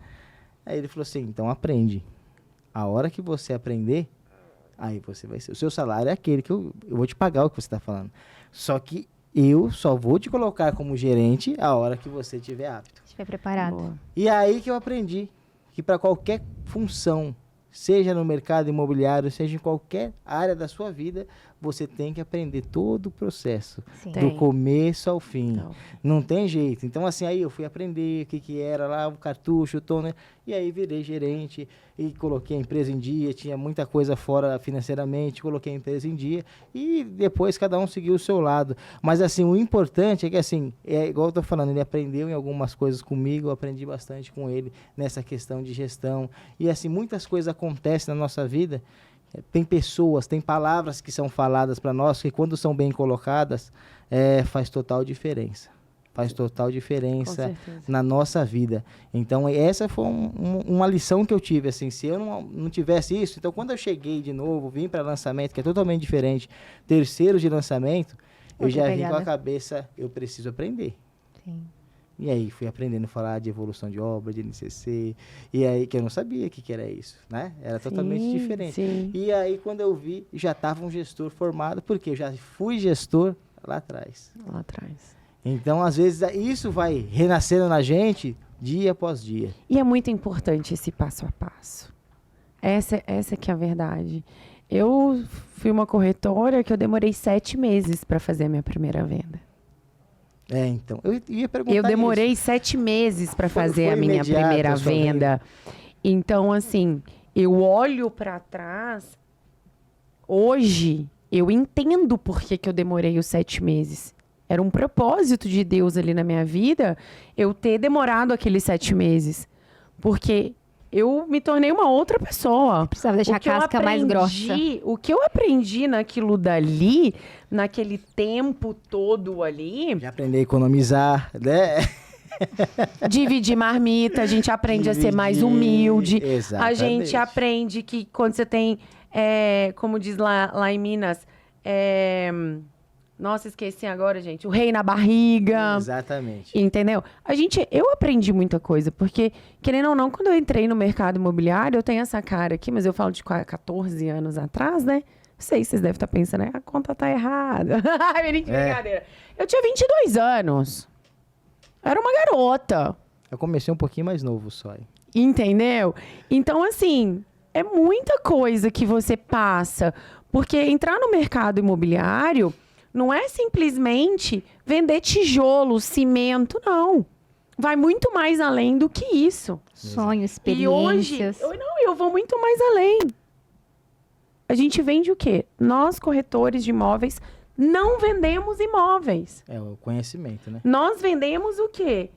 Aí ele falou assim, então aprende. A hora que você aprender, aí você vai ser. O seu salário é aquele que eu vou te pagar o que você está falando. Só que eu só vou te colocar como gerente a hora que você estiver apto. Estiver preparado. Boa. E aí que eu aprendi que para qualquer função, seja no mercado imobiliário, seja em qualquer área da sua vida, você tem que aprender todo o processo, do começo ao fim. Não tem jeito. Então, assim, aí eu fui aprender o que era lá, o cartucho, o toner, e aí virei gerente e coloquei a empresa em dia, tinha muita coisa fora financeiramente, coloquei a empresa em dia e depois cada um seguiu o seu lado. Mas, assim, o importante é que, assim, igual eu tô falando, ele aprendeu em algumas coisas comigo, eu aprendi bastante com ele nessa questão de gestão. E, assim, muitas coisas acontecem na nossa vida. Tem pessoas, tem palavras que são faladas para nós que quando são bem colocadas, faz total diferença. Faz total diferença na nossa vida. Então, essa foi uma lição que eu tive. Assim, se eu não tivesse isso, então quando eu cheguei de novo, vim para lançamento, que é totalmente diferente, terceiro de lançamento, eu já vim com a cabeça, eu preciso aprender. Sim. E aí fui aprendendo a falar de evolução de obra, de NCC, e aí que eu não sabia o que era isso, né? Era totalmente diferente. Sim. E aí quando eu vi, já estava um gestor formado, porque eu já fui gestor lá atrás. Lá atrás. Então, às vezes, isso vai renascendo na gente dia após dia. E é muito importante esse passo a passo. Essa que é a verdade. Eu fui uma corretora que eu demorei 7 meses para fazer a minha primeira venda. Então, eu ia perguntar Eu demorei isso. 7 meses para Foi fazer a minha imediato primeira a sua venda. Então, assim, eu olho para trás, hoje, eu entendo por que eu demorei os 7 meses. Era um propósito de Deus ali na minha vida, eu ter demorado aqueles 7 meses. Porque eu me tornei uma outra pessoa. Precisava deixar a casca mais grossa. O que eu aprendi naquilo dali, naquele tempo todo ali, Já aprendi a economizar, né? dividir marmita, a gente aprende a ser mais Dividir, humilde. A exatamente. gente aprende que quando você tem, como diz lá em Minas, nossa, esqueci agora, gente, o rei na barriga. Exatamente. Entendeu? Eu aprendi muita coisa, porque, querendo ou não, quando eu entrei no mercado imobiliário, eu tenho essa cara aqui, mas eu falo de 14 anos atrás, né? Não sei, vocês devem estar pensando, a conta tá errada. Brincadeira. Eu tinha 22 anos. Era uma garota. Eu comecei um pouquinho mais novo só. Entendeu? Então, assim, é muita coisa que você passa. Porque entrar no mercado imobiliário não é simplesmente vender tijolo, cimento, não. Vai muito mais além do que isso. Sonhos, E hoje, experiências. eu vou muito mais além. A gente vende o quê? Nós, corretores de imóveis, não vendemos imóveis. É o conhecimento, né? Nós vendemos o quê?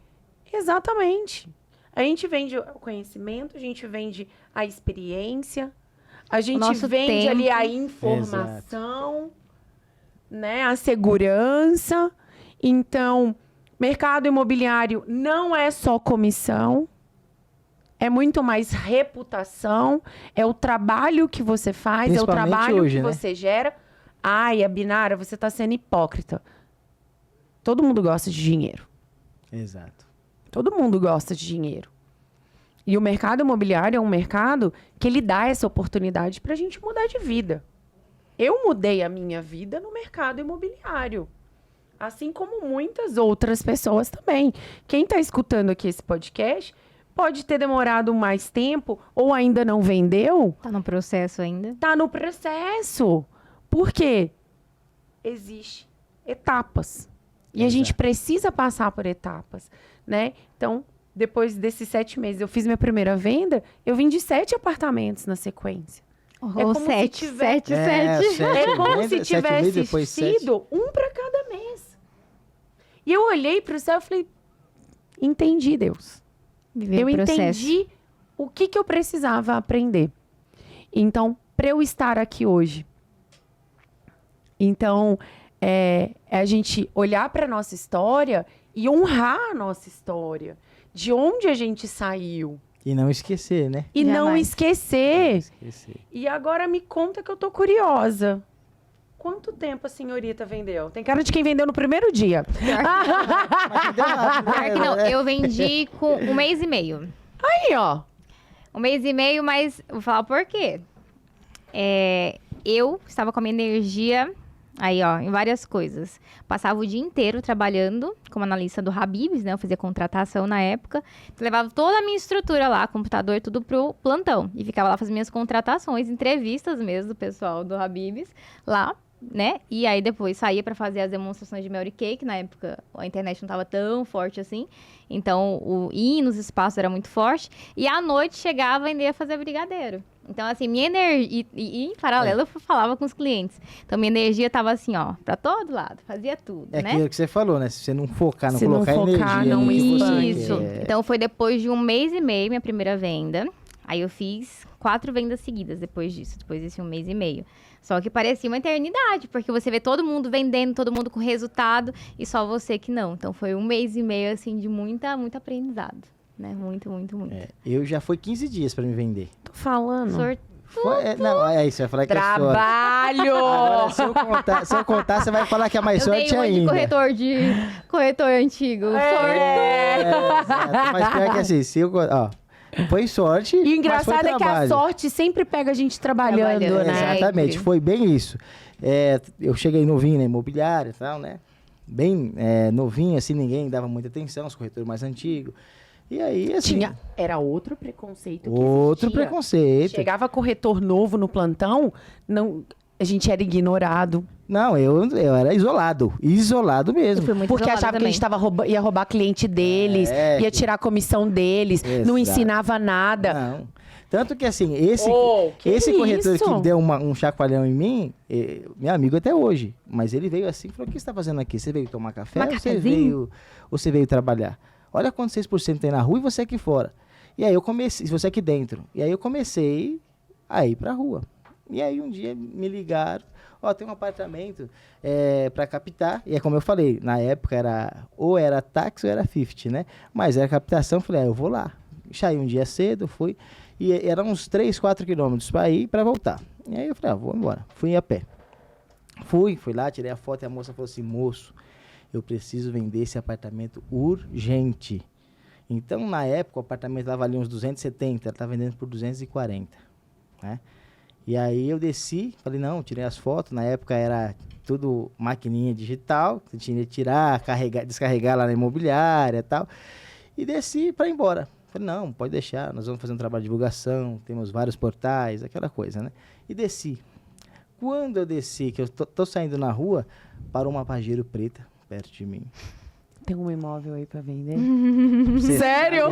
Exatamente. A gente vende o conhecimento, a gente vende a experiência, a gente nosso vende ali tempo. a informação, né? A segurança. Então, mercado imobiliário não é só comissão, é muito mais reputação, é o trabalho que você faz, é o Principalmente trabalho hoje, que né? você gera. Ai, Abinara, você está sendo hipócrita. Todo mundo gosta de dinheiro. Exato. Todo mundo gosta de dinheiro. E o mercado imobiliário é um mercado que ele dá essa oportunidade para a gente mudar de vida. Eu mudei a minha vida no mercado imobiliário. Assim como muitas outras pessoas também. Quem está escutando aqui esse podcast pode ter demorado mais tempo ou ainda não vendeu. Tá no processo ainda. Tá no processo. Por quê? Existem etapas. E a gente precisa passar por etapas, né? Então, depois desses 7 meses, eu fiz minha primeira venda, eu vendi 7 apartamentos na sequência. Ou como se 7, tiver- 7, 7. É como vendas, se 7 meses, tivesse depois 7. sido um para cada mês. E eu olhei para o céu e falei, entendi, Deus. Viver Eu o processo. entendi o que eu precisava aprender. Então, para eu estar aqui hoje. Então, é a gente olhar para a nossa história e honrar a nossa história. De onde a gente saiu. E não esquecer, né? E não Jamais. esquecer. Esquecer. E agora me conta que eu tô curiosa. Quanto tempo a senhorita vendeu? Tem cara de quem vendeu no primeiro dia. Pior que não, eu vendi com 1 mês e meio. Aí, ó. 1 mês e meio, mas vou falar por quê. Eu estava com a minha energia aí, ó, em várias coisas. Passava o dia inteiro trabalhando como analista do Habib's, né? Eu fazia contratação na época. Levava toda a minha estrutura lá, computador, tudo pro plantão. E ficava lá fazendo minhas contratações, entrevistas mesmo do pessoal do Habib's lá, né? E aí depois saía para fazer as demonstrações de Mary Cake. Na época a internet não estava tão forte assim. Então ir nos espaços era muito forte. E à noite chegava e ainda ia fazer brigadeiro. Então, assim, minha energia... E em paralelo, eu falava com os clientes. Então, minha energia tava assim, ó, pra todo lado. Fazia tudo, É né? aquilo que você falou, né? Se você não focar, não Se não colocar focar, energia não no que você Isso. quer. Então, foi depois de 1 mês e meio, minha primeira venda. Aí, eu fiz 4 vendas seguidas depois disso. Depois desse 1 mês e meio. Só que parecia uma eternidade. Porque você vê todo mundo vendendo, todo mundo com resultado. E só você que não. Então, foi 1 mês e meio, assim, de muito aprendizado. Né? Muito. Eu já foi 15 dias pra me vender. Tô falando. Não, aí você vai falar que é sorte. Trabalho! Agora, se eu contar, você vai falar que é mais Eu dei sorte uma de ainda. corretor antigo. Exato. Mas pior que assim, se eu, ó, foi sorte, E o mas foi engraçado é que a trabalho. sorte sempre pega a gente trabalhando, Trabalhando, né? Exatamente, Sempre. foi bem isso. Eu cheguei novinho na imobiliária e tal, né? Bem novinho, assim, ninguém dava muita atenção, os corretores mais antigos. E aí, assim... Era outro preconceito que Outro existia. preconceito. Chegava corretor novo no plantão, não, a gente era ignorado. Não, eu era isolado. Isolado Eu mesmo. fui muito Porque isolada achava que a também. gente ia roubar cliente deles, É, ia tirar a comissão deles, não Exato. ensinava nada. Não. Tanto que, assim, esse Que corretor isso? que deu um chacoalhão em mim, meu amigo até hoje, mas ele veio assim e falou, o que você está fazendo aqui? Você veio tomar café Tomar cafezinho? ou você veio trabalhar? Olha quantos 6% tem na rua e você aqui fora. E aí eu comecei, você aqui dentro. E aí eu comecei a ir pra rua. E aí um dia me ligaram, tem um apartamento para captar. E é como eu falei, na época ou era táxi ou era 50, né? Mas era captação, eu falei, eu vou lá. Saí um dia cedo, fui. E eram uns 3, 4 quilômetros para ir e para voltar. E aí eu falei, vou embora. Fui a pé. Fui lá, tirei a foto e a moça falou assim, moço, eu preciso vender esse apartamento urgente. Então, na época, o apartamento estava ali uns 270, ela estava vendendo por 240, né? E aí eu desci, falei, não, tirei as fotos, na época era tudo maquininha digital, você tinha que tirar, carregar, descarregar lá na imobiliária e tal, e desci para ir embora. Falei, não, pode deixar, nós vamos fazer um trabalho de divulgação, temos vários portais, aquela coisa, né? E desci. Quando eu desci, que eu tô saindo na rua, parou uma Pajero preta perto de mim. Tem um imóvel aí pra vender? Sério?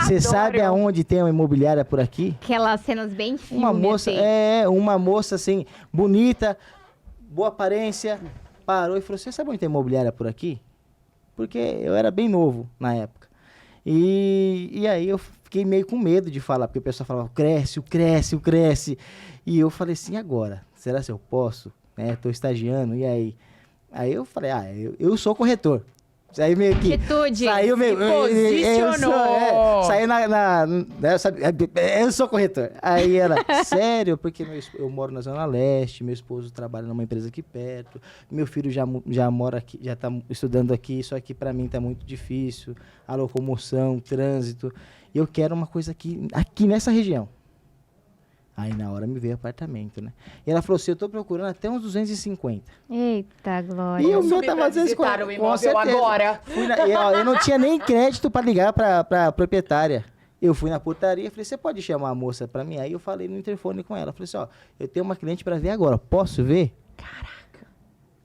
Você sabe aonde tem uma imobiliária por aqui? Aquelas cenas bem filme, Uma moça, assim. uma moça assim, bonita, boa aparência, parou e falou, você sabe onde tem imobiliária por aqui? Porque eu era bem novo na época. E aí eu fiquei meio com medo de falar, porque o pessoal falava, cresce. E eu falei assim, agora, será se eu posso? Tô estagiando, e aí? Aí eu falei, eu sou corretor. Aí meio que... Atitude. Saiu meio... Posicionou. Saiu eu sou corretor. Aí ela, sério? Porque eu moro na Zona Leste, meu esposo trabalha numa empresa aqui perto, meu filho já mora aqui, já tá estudando aqui, isso aqui pra mim tá muito difícil, a locomoção, o trânsito, e eu quero uma coisa aqui nessa região. Aí na hora me veio apartamento, né? E ela falou assim, eu tô procurando até uns 250. Eita, glória. E o meu Subir pra tava visitar 250. o imóvel Com certeza. agora. Eu não tinha nem crédito para ligar pra proprietária. Eu fui na portaria e falei, você pode chamar a moça para mim? Aí eu falei no interfone com ela. Falei assim, eu tenho uma cliente para ver agora, posso ver? Caraca.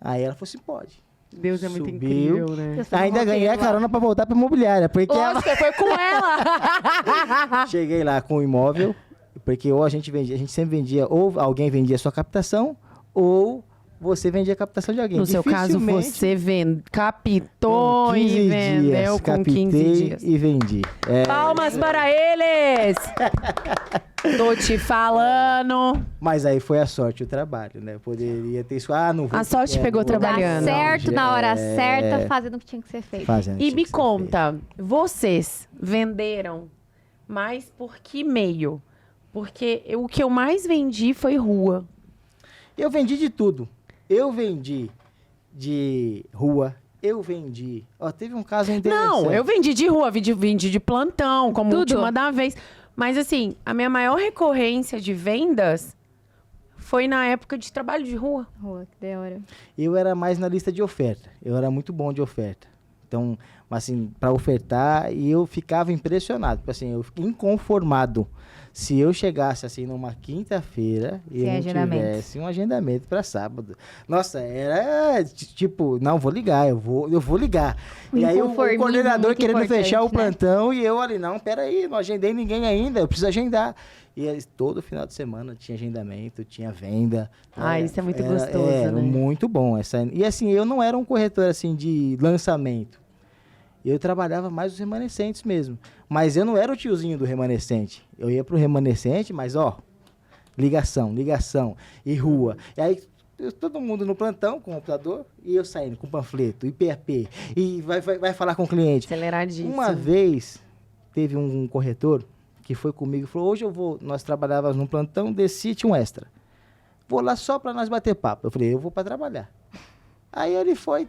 Aí ela falou assim, pode. Deus é muito Subiu. incrível, né? Eu sou Ainda ganhei a roteiro lá. carona para voltar pra imobiliária. Porque Lógico, você foi com ela. cheguei lá com o imóvel, porque ou a gente sempre vendia, ou alguém vendia a sua captação, ou você vendia a captação de alguém. No seu caso, Dificilmente, você captou com 15 e vendeu dias, com 15 captei dias. e vendi. Palmas para eles! Tô te falando. Mas aí foi a sorte, o trabalho, né? Poderia ter isso. Não vou. A sorte pegou não vou. Dá trabalhando. certo na hora É. certa, fazendo o que tinha que ser feito. Fazendo E tinha me que ser conta, vocês venderam mais por que meio? Porque o que eu mais vendi foi rua. feito. Eu vendi de tudo. Eu vendi de rua. Eu vendi. Teve um caso interessante. Não, eu vendi de rua, vendi de plantão, como Tudo. última da vez. Mas assim, a minha maior recorrência de vendas foi na época de trabalho de rua. Rua, que da hora. Eu era mais na lista de oferta. Eu era muito bom de oferta. Então, assim, para ofertar, e eu ficava impressionado. Tipo assim, eu fiquei inconformado. Se eu chegasse, assim, numa quinta-feira e Sem não agendamento. tivesse um agendamento para sábado. Nossa, era tipo, não, vou ligar, eu vou ligar. Um E aí o inconformismo coordenador muito querendo fechar o importante, né? plantão e eu ali, não, peraí, não agendei ninguém ainda, eu preciso agendar. E aí, todo final de semana tinha agendamento, tinha venda. Isso é muito gostoso, Era né? muito bom. E assim, eu não era um corretor assim de lançamento. Eu trabalhava mais os remanescentes mesmo. Mas eu não era o tiozinho do remanescente. Eu ia pro remanescente, mas ligação e rua. E aí todo mundo no plantão com o computador e eu saindo com panfleto, IPAP, e vai falar com o cliente. Aceleradíssimo. Uma vez teve um corretor que foi comigo e falou, hoje nós trabalhávamos num plantão, desci, tinha um extra. Vou lá só para nós bater papo. Eu falei, eu vou para trabalhar. Aí ele foi,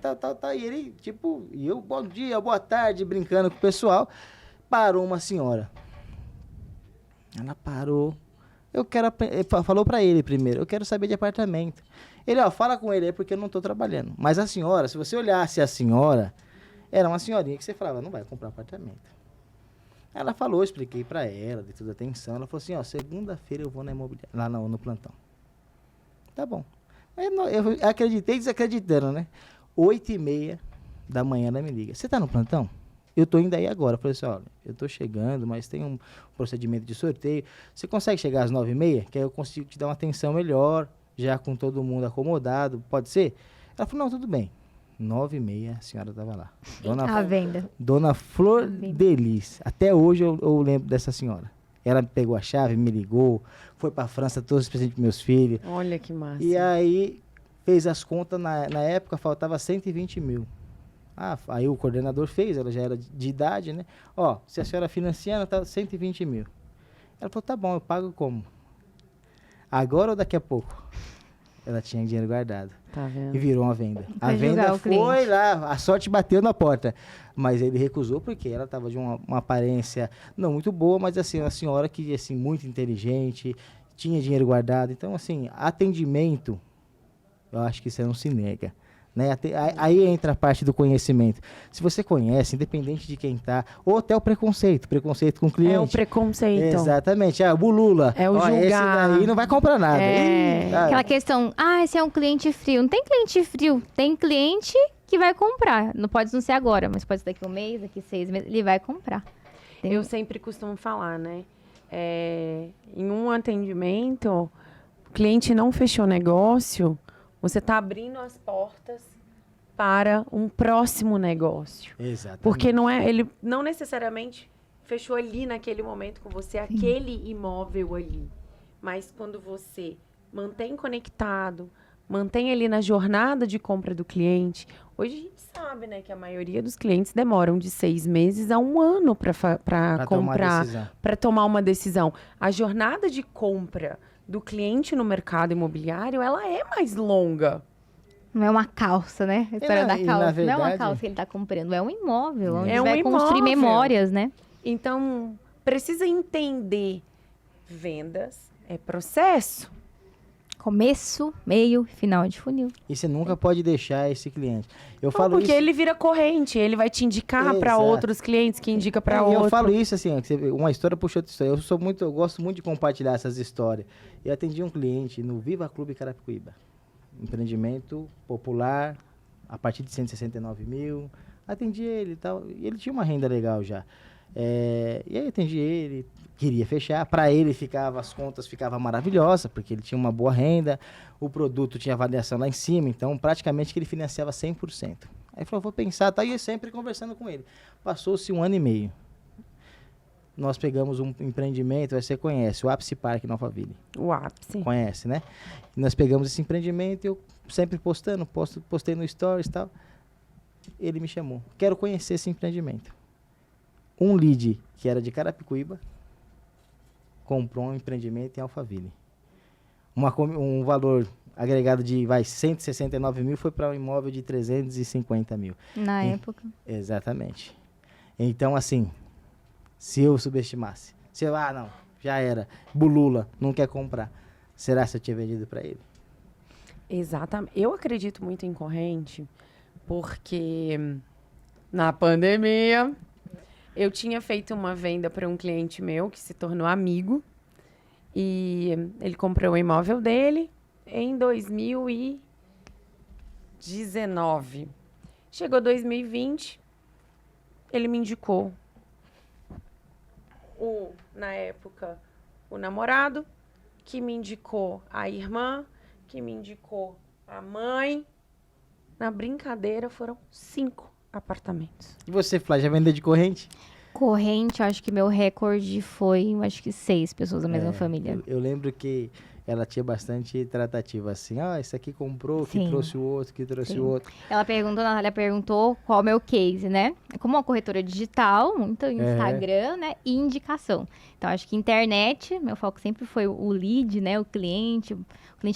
e ele, e eu, bom dia, boa tarde, brincando com o pessoal. Parou uma senhora. Ela parou. Falou pra ele primeiro, eu quero saber de apartamento. Ele, fala com ele aí porque eu não tô trabalhando. Mas a senhora, se você olhasse a senhora, era uma senhorinha que você falava, não vai comprar apartamento. Ela falou, eu expliquei pra ela, dei toda a atenção. Ela falou assim, ó, segunda-feira eu vou na imobiliária, lá no plantão. Tá bom. Eu acreditei desacreditando, né? 8h30 da manhã ela me liga. Você tá no plantão? Eu tô indo aí agora. Eu falei assim, olha, eu tô chegando, mas tem um procedimento de sorteio. Você consegue chegar às 9h30? Que aí eu consigo te dar uma atenção melhor, já com todo mundo acomodado, pode ser? Ela falou, não, tudo bem. 9h30 a senhora tava lá. A venda. Dona Flor Delis. Até hoje eu lembro dessa senhora. Ela pegou a chave, me ligou, foi pra França, todos os presentes dos meus filhos. Olha que massa. E aí fez as contas, na época faltava 120 mil. Aí o coordenador fez, ela já era de idade, né? Ó, se a senhora financiando, tá 120 mil. Ela falou, tá bom, eu pago como? Agora ou daqui a pouco? Ela tinha dinheiro guardado. Tá vendo? E virou uma venda. A Vai julgar venda o foi cliente. lá, a sorte bateu na porta. Mas ele recusou porque ela estava de uma aparência não muito boa, mas assim, uma senhora que assim, muito inteligente, tinha dinheiro guardado. Então, assim, atendimento, eu acho que isso não se nega. Né? Aí entra a parte do conhecimento. Se você conhece, independente de quem tá, ou até o preconceito com o cliente. É o preconceito. Exatamente. O Lula. É o Ó, esse julgar. daí não vai comprar nada. É. Ih, cara. Aquela questão, esse é um cliente frio. Não tem cliente frio, tem cliente que vai comprar. Não pode não ser agora, mas pode ser daqui 1 mês, daqui 6 meses, ele vai comprar. Eu sempre costumo falar, né? Em um atendimento, o cliente não fechou negócio, você está abrindo as portas para um próximo negócio. Exatamente. Porque ele não necessariamente fechou ali naquele momento com você, aquele imóvel ali. Mas quando você mantém conectado, mantém ali na jornada de compra do cliente. Hoje a gente sabe, né, que a maioria dos clientes demoram de 6 meses a 1 ano para comprar, para tomar uma decisão. A jornada de compra do cliente no mercado imobiliário, ela é mais longa. Não é uma calça, né? A história da calça. verdade, não é uma calça que ele está comprando, é um imóvel, onde É um vai construir imóvel. memórias, né? Então, precisa entender. Vendas é processo. Começo, meio, final de funil. E você nunca pode deixar esse cliente. Eu Não, falo porque isso. ele vira corrente, ele vai te indicar para Exato. outros clientes que indica para E outros. eu falo isso assim, ó, que uma história puxa outra história. Eu gosto muito de compartilhar essas histórias. Eu atendi um cliente no Viva Clube Carapicuíba. Empreendimento popular, a partir de 169 mil. Atendi ele e tal. E ele tinha uma renda legal já. E aí atendi ele, queria fechar. Para ele as contas ficavam maravilhosas, porque ele tinha uma boa renda, o produto tinha avaliação lá em cima, então praticamente que ele financiava 100%. Aí falou, vou pensar, tá? E eu sempre conversando com ele. Passou-se 1 ano e meio. Nós pegamos um empreendimento, você conhece, o Ápice Park em Alphaville. O ápice. Conhece, né? E nós pegamos esse empreendimento e eu sempre postei no Stories e tal. Ele me chamou, quero conhecer esse empreendimento. Um lead que era de Carapicuíba comprou um empreendimento em Alphaville. Um valor agregado de 169 mil foi para um imóvel de 350 mil. Na época. Exatamente. Então, assim, se eu subestimasse, não, já era, Bulula, não quer comprar, será que eu tinha vendido para ele? Exatamente. Eu acredito muito em corrente, porque na pandemia eu tinha feito uma venda para um cliente meu que se tornou amigo e ele comprou o imóvel dele em 2019. Chegou 2020, ele me indicou na época, o namorado, que me indicou a irmã, que me indicou a mãe. Na brincadeira, foram 5 apartamentos. E você, Flá, já vendeu de corrente? Corrente, acho que meu recorde foi, 6 pessoas da mesma família. Eu lembro que ela tinha bastante tratativa, assim, esse aqui comprou, que Sim. trouxe o outro, que trouxe Sim. o outro. A Natália perguntou qual é o meu case, né? Como uma corretora digital, muito Instagram, né? E indicação. Então, acho que internet, meu foco sempre foi o lead, né? O cliente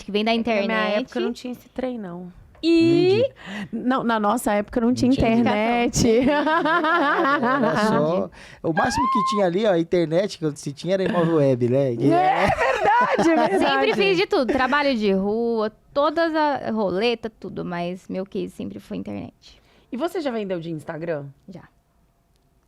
que vem da internet. Na minha época não tinha esse trem, não. E Não, na nossa época não tinha tinha internet. Era só... O máximo que tinha ali, ó, a internet, que se tinha era imóvel web, né? Verdade. sempre fiz de tudo. Trabalho de rua, todas a roleta, tudo. Mas meu case sempre foi internet. E você já vendeu de Instagram? Já.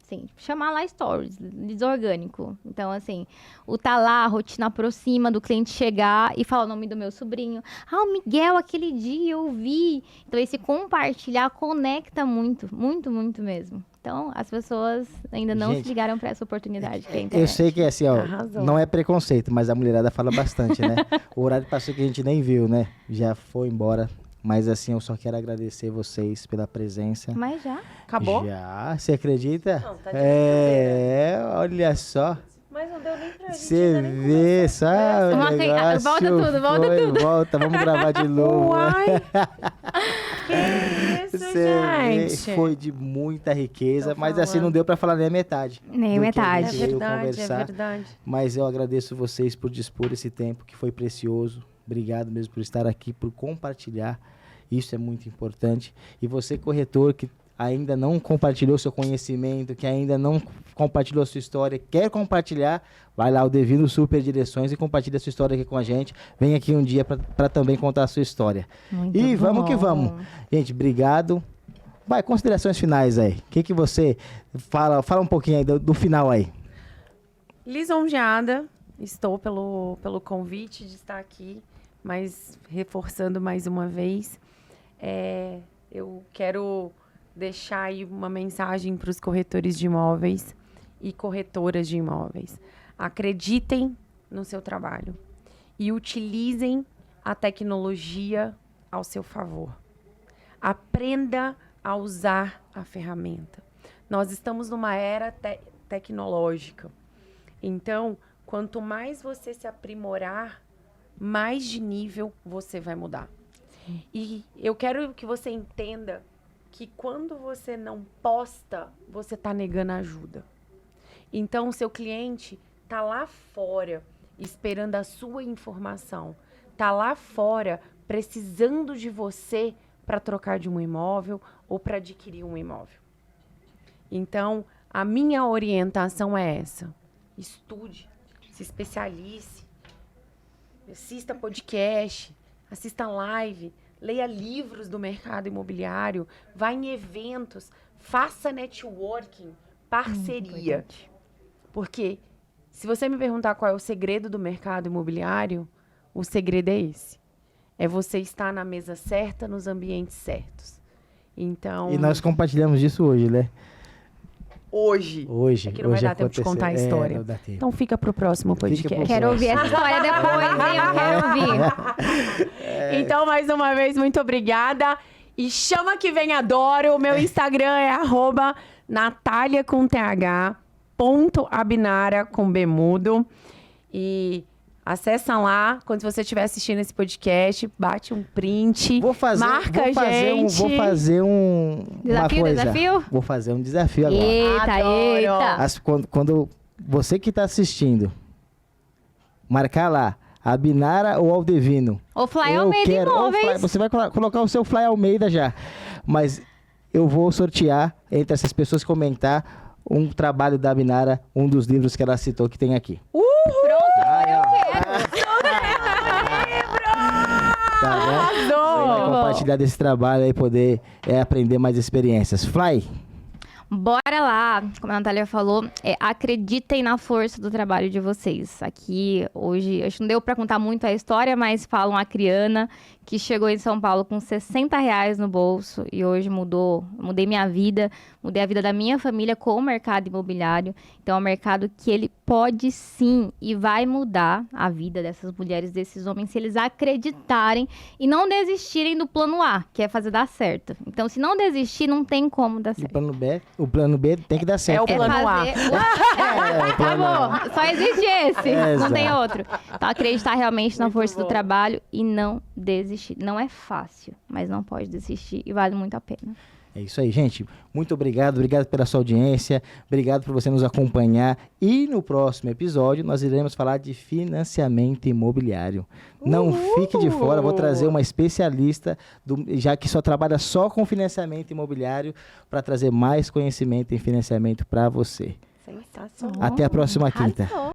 Assim, chamar lá stories, desorgânico. Então, assim, o tá lá, a rotina aproxima do cliente chegar e falar o nome do meu sobrinho. Ah, o Miguel, aquele dia eu vi. Então, esse compartilhar conecta muito, muito, muito mesmo. Então, as pessoas ainda não se ligaram para essa oportunidade que é a internet. Eu sei que assim, ó, Arrasou. não é preconceito, mas a mulherada fala bastante, né? O horário passou que a gente nem viu, né? Já foi embora. Mas assim, eu só quero agradecer vocês pela presença. Mas já. Acabou? Já, você acredita? Não, tá de Olha só. Mas não deu nem pra gente. Você vê, sabe? Vamos o aceitar. negócio Volta tudo, volta foi, tudo. Volta, vamos gravar de novo. Uai! Que isso, Você gente? vê, foi de muita riqueza, Tô mas assim falando. não deu pra falar nem a metade. Nem do que a metade. É gente veio verdade, é conversar. verdade. Mas eu agradeço vocês por dispor esse tempo que foi precioso. Obrigado mesmo por estar aqui, por compartilhar. Isso é muito importante. E você, corretor, que ainda não compartilhou seu conhecimento, que ainda não compartilhou sua história, quer compartilhar, vai lá, o Devino Super Direções, e compartilha sua história aqui com a gente. Vem aqui um dia para também contar a sua história. Muito E bom. vamos que vamos. Gente, obrigado. Vai, considerações finais aí. O que você fala? Fala um pouquinho aí do final aí. Lisonjeada, estou pelo convite de estar aqui, mas reforçando mais uma vez, eu quero deixar aí uma mensagem para os corretores de imóveis e corretoras de imóveis. Acreditem no seu trabalho e utilizem a tecnologia ao seu favor. Aprenda a usar a ferramenta. Nós estamos numa era tecnológica. Então, quanto mais você se aprimorar, mais de nível você vai mudar. E eu quero que você entenda que quando você não posta, você está negando ajuda. Então, o seu cliente está lá fora esperando a sua informação. Está lá fora precisando de você para trocar de um imóvel ou para adquirir um imóvel. Então, a minha orientação é essa. Estude, se especialize, assista podcast, assista live, leia livros do mercado imobiliário, vá em eventos, faça networking, parceria. Porque se você me perguntar qual é o segredo do mercado imobiliário, o segredo é esse. É você estar na mesa certa, nos ambientes certos. Então, E nós compartilhamos disso hoje, né? hoje. Hoje. É que não vai hoje dar tempo de aconteceu. contar a história. Não dá tempo. Então fica pro próximo Fica podcast. pro Quero ouvir essa história depois, hein? Eu quero ouvir. Então, mais uma vez, muito obrigada. E chama que vem adoro. O meu Instagram é @Natalia com TH, .abinara com B mudo. E acessa lá. Quando você estiver assistindo esse podcast, bate um print. Marca a gente. Vou fazer uma Desafio, coisa. desafio? Vou fazer um desafio agora. Eita, Adoro. eita. Quando você que está assistindo, marcar lá, Abinara ou Aldevino. O Fly Almeida Imóveis. Você vai colocar o seu Fly Almeida já. Mas eu vou sortear entre essas pessoas que comentar um trabalho da Abinara, um dos livros que ela citou que tem aqui. Pronto, agora eu quero. Tá vendo? Arrasou! Você vai compartilhar desse trabalho e poder aprender mais experiências. Fly! Bora lá, como a Natália falou, acreditem na força do trabalho de vocês. Aqui, hoje, acho que não deu pra contar muito a história, mas falam a Criana, que chegou em São Paulo com R$60 no bolso e hoje mudei minha vida, mudei a vida da minha família com o mercado imobiliário. Então, é um mercado que ele pode sim e vai mudar a vida dessas mulheres, desses homens, se eles acreditarem e não desistirem do plano A, que é fazer dar certo. Então, se não desistir, não tem como dar E certo. o plano B tem que dar certo. o plano A. o plano A. Acabou. Só existe esse. É, não tem exato. outro. Então, acreditar realmente na Muito força bom. do trabalho e não desistir. Não é fácil, mas não pode desistir e vale muito a pena. É isso aí, gente. Muito obrigado pela sua audiência, obrigado por você nos acompanhar. E no próximo episódio nós iremos falar de financiamento imobiliário. Não fique de fora, vou trazer uma especialista, já que só trabalha só com financiamento imobiliário, para trazer mais conhecimento em financiamento para você. Sensacional. Até a próxima quinta. Arrasou.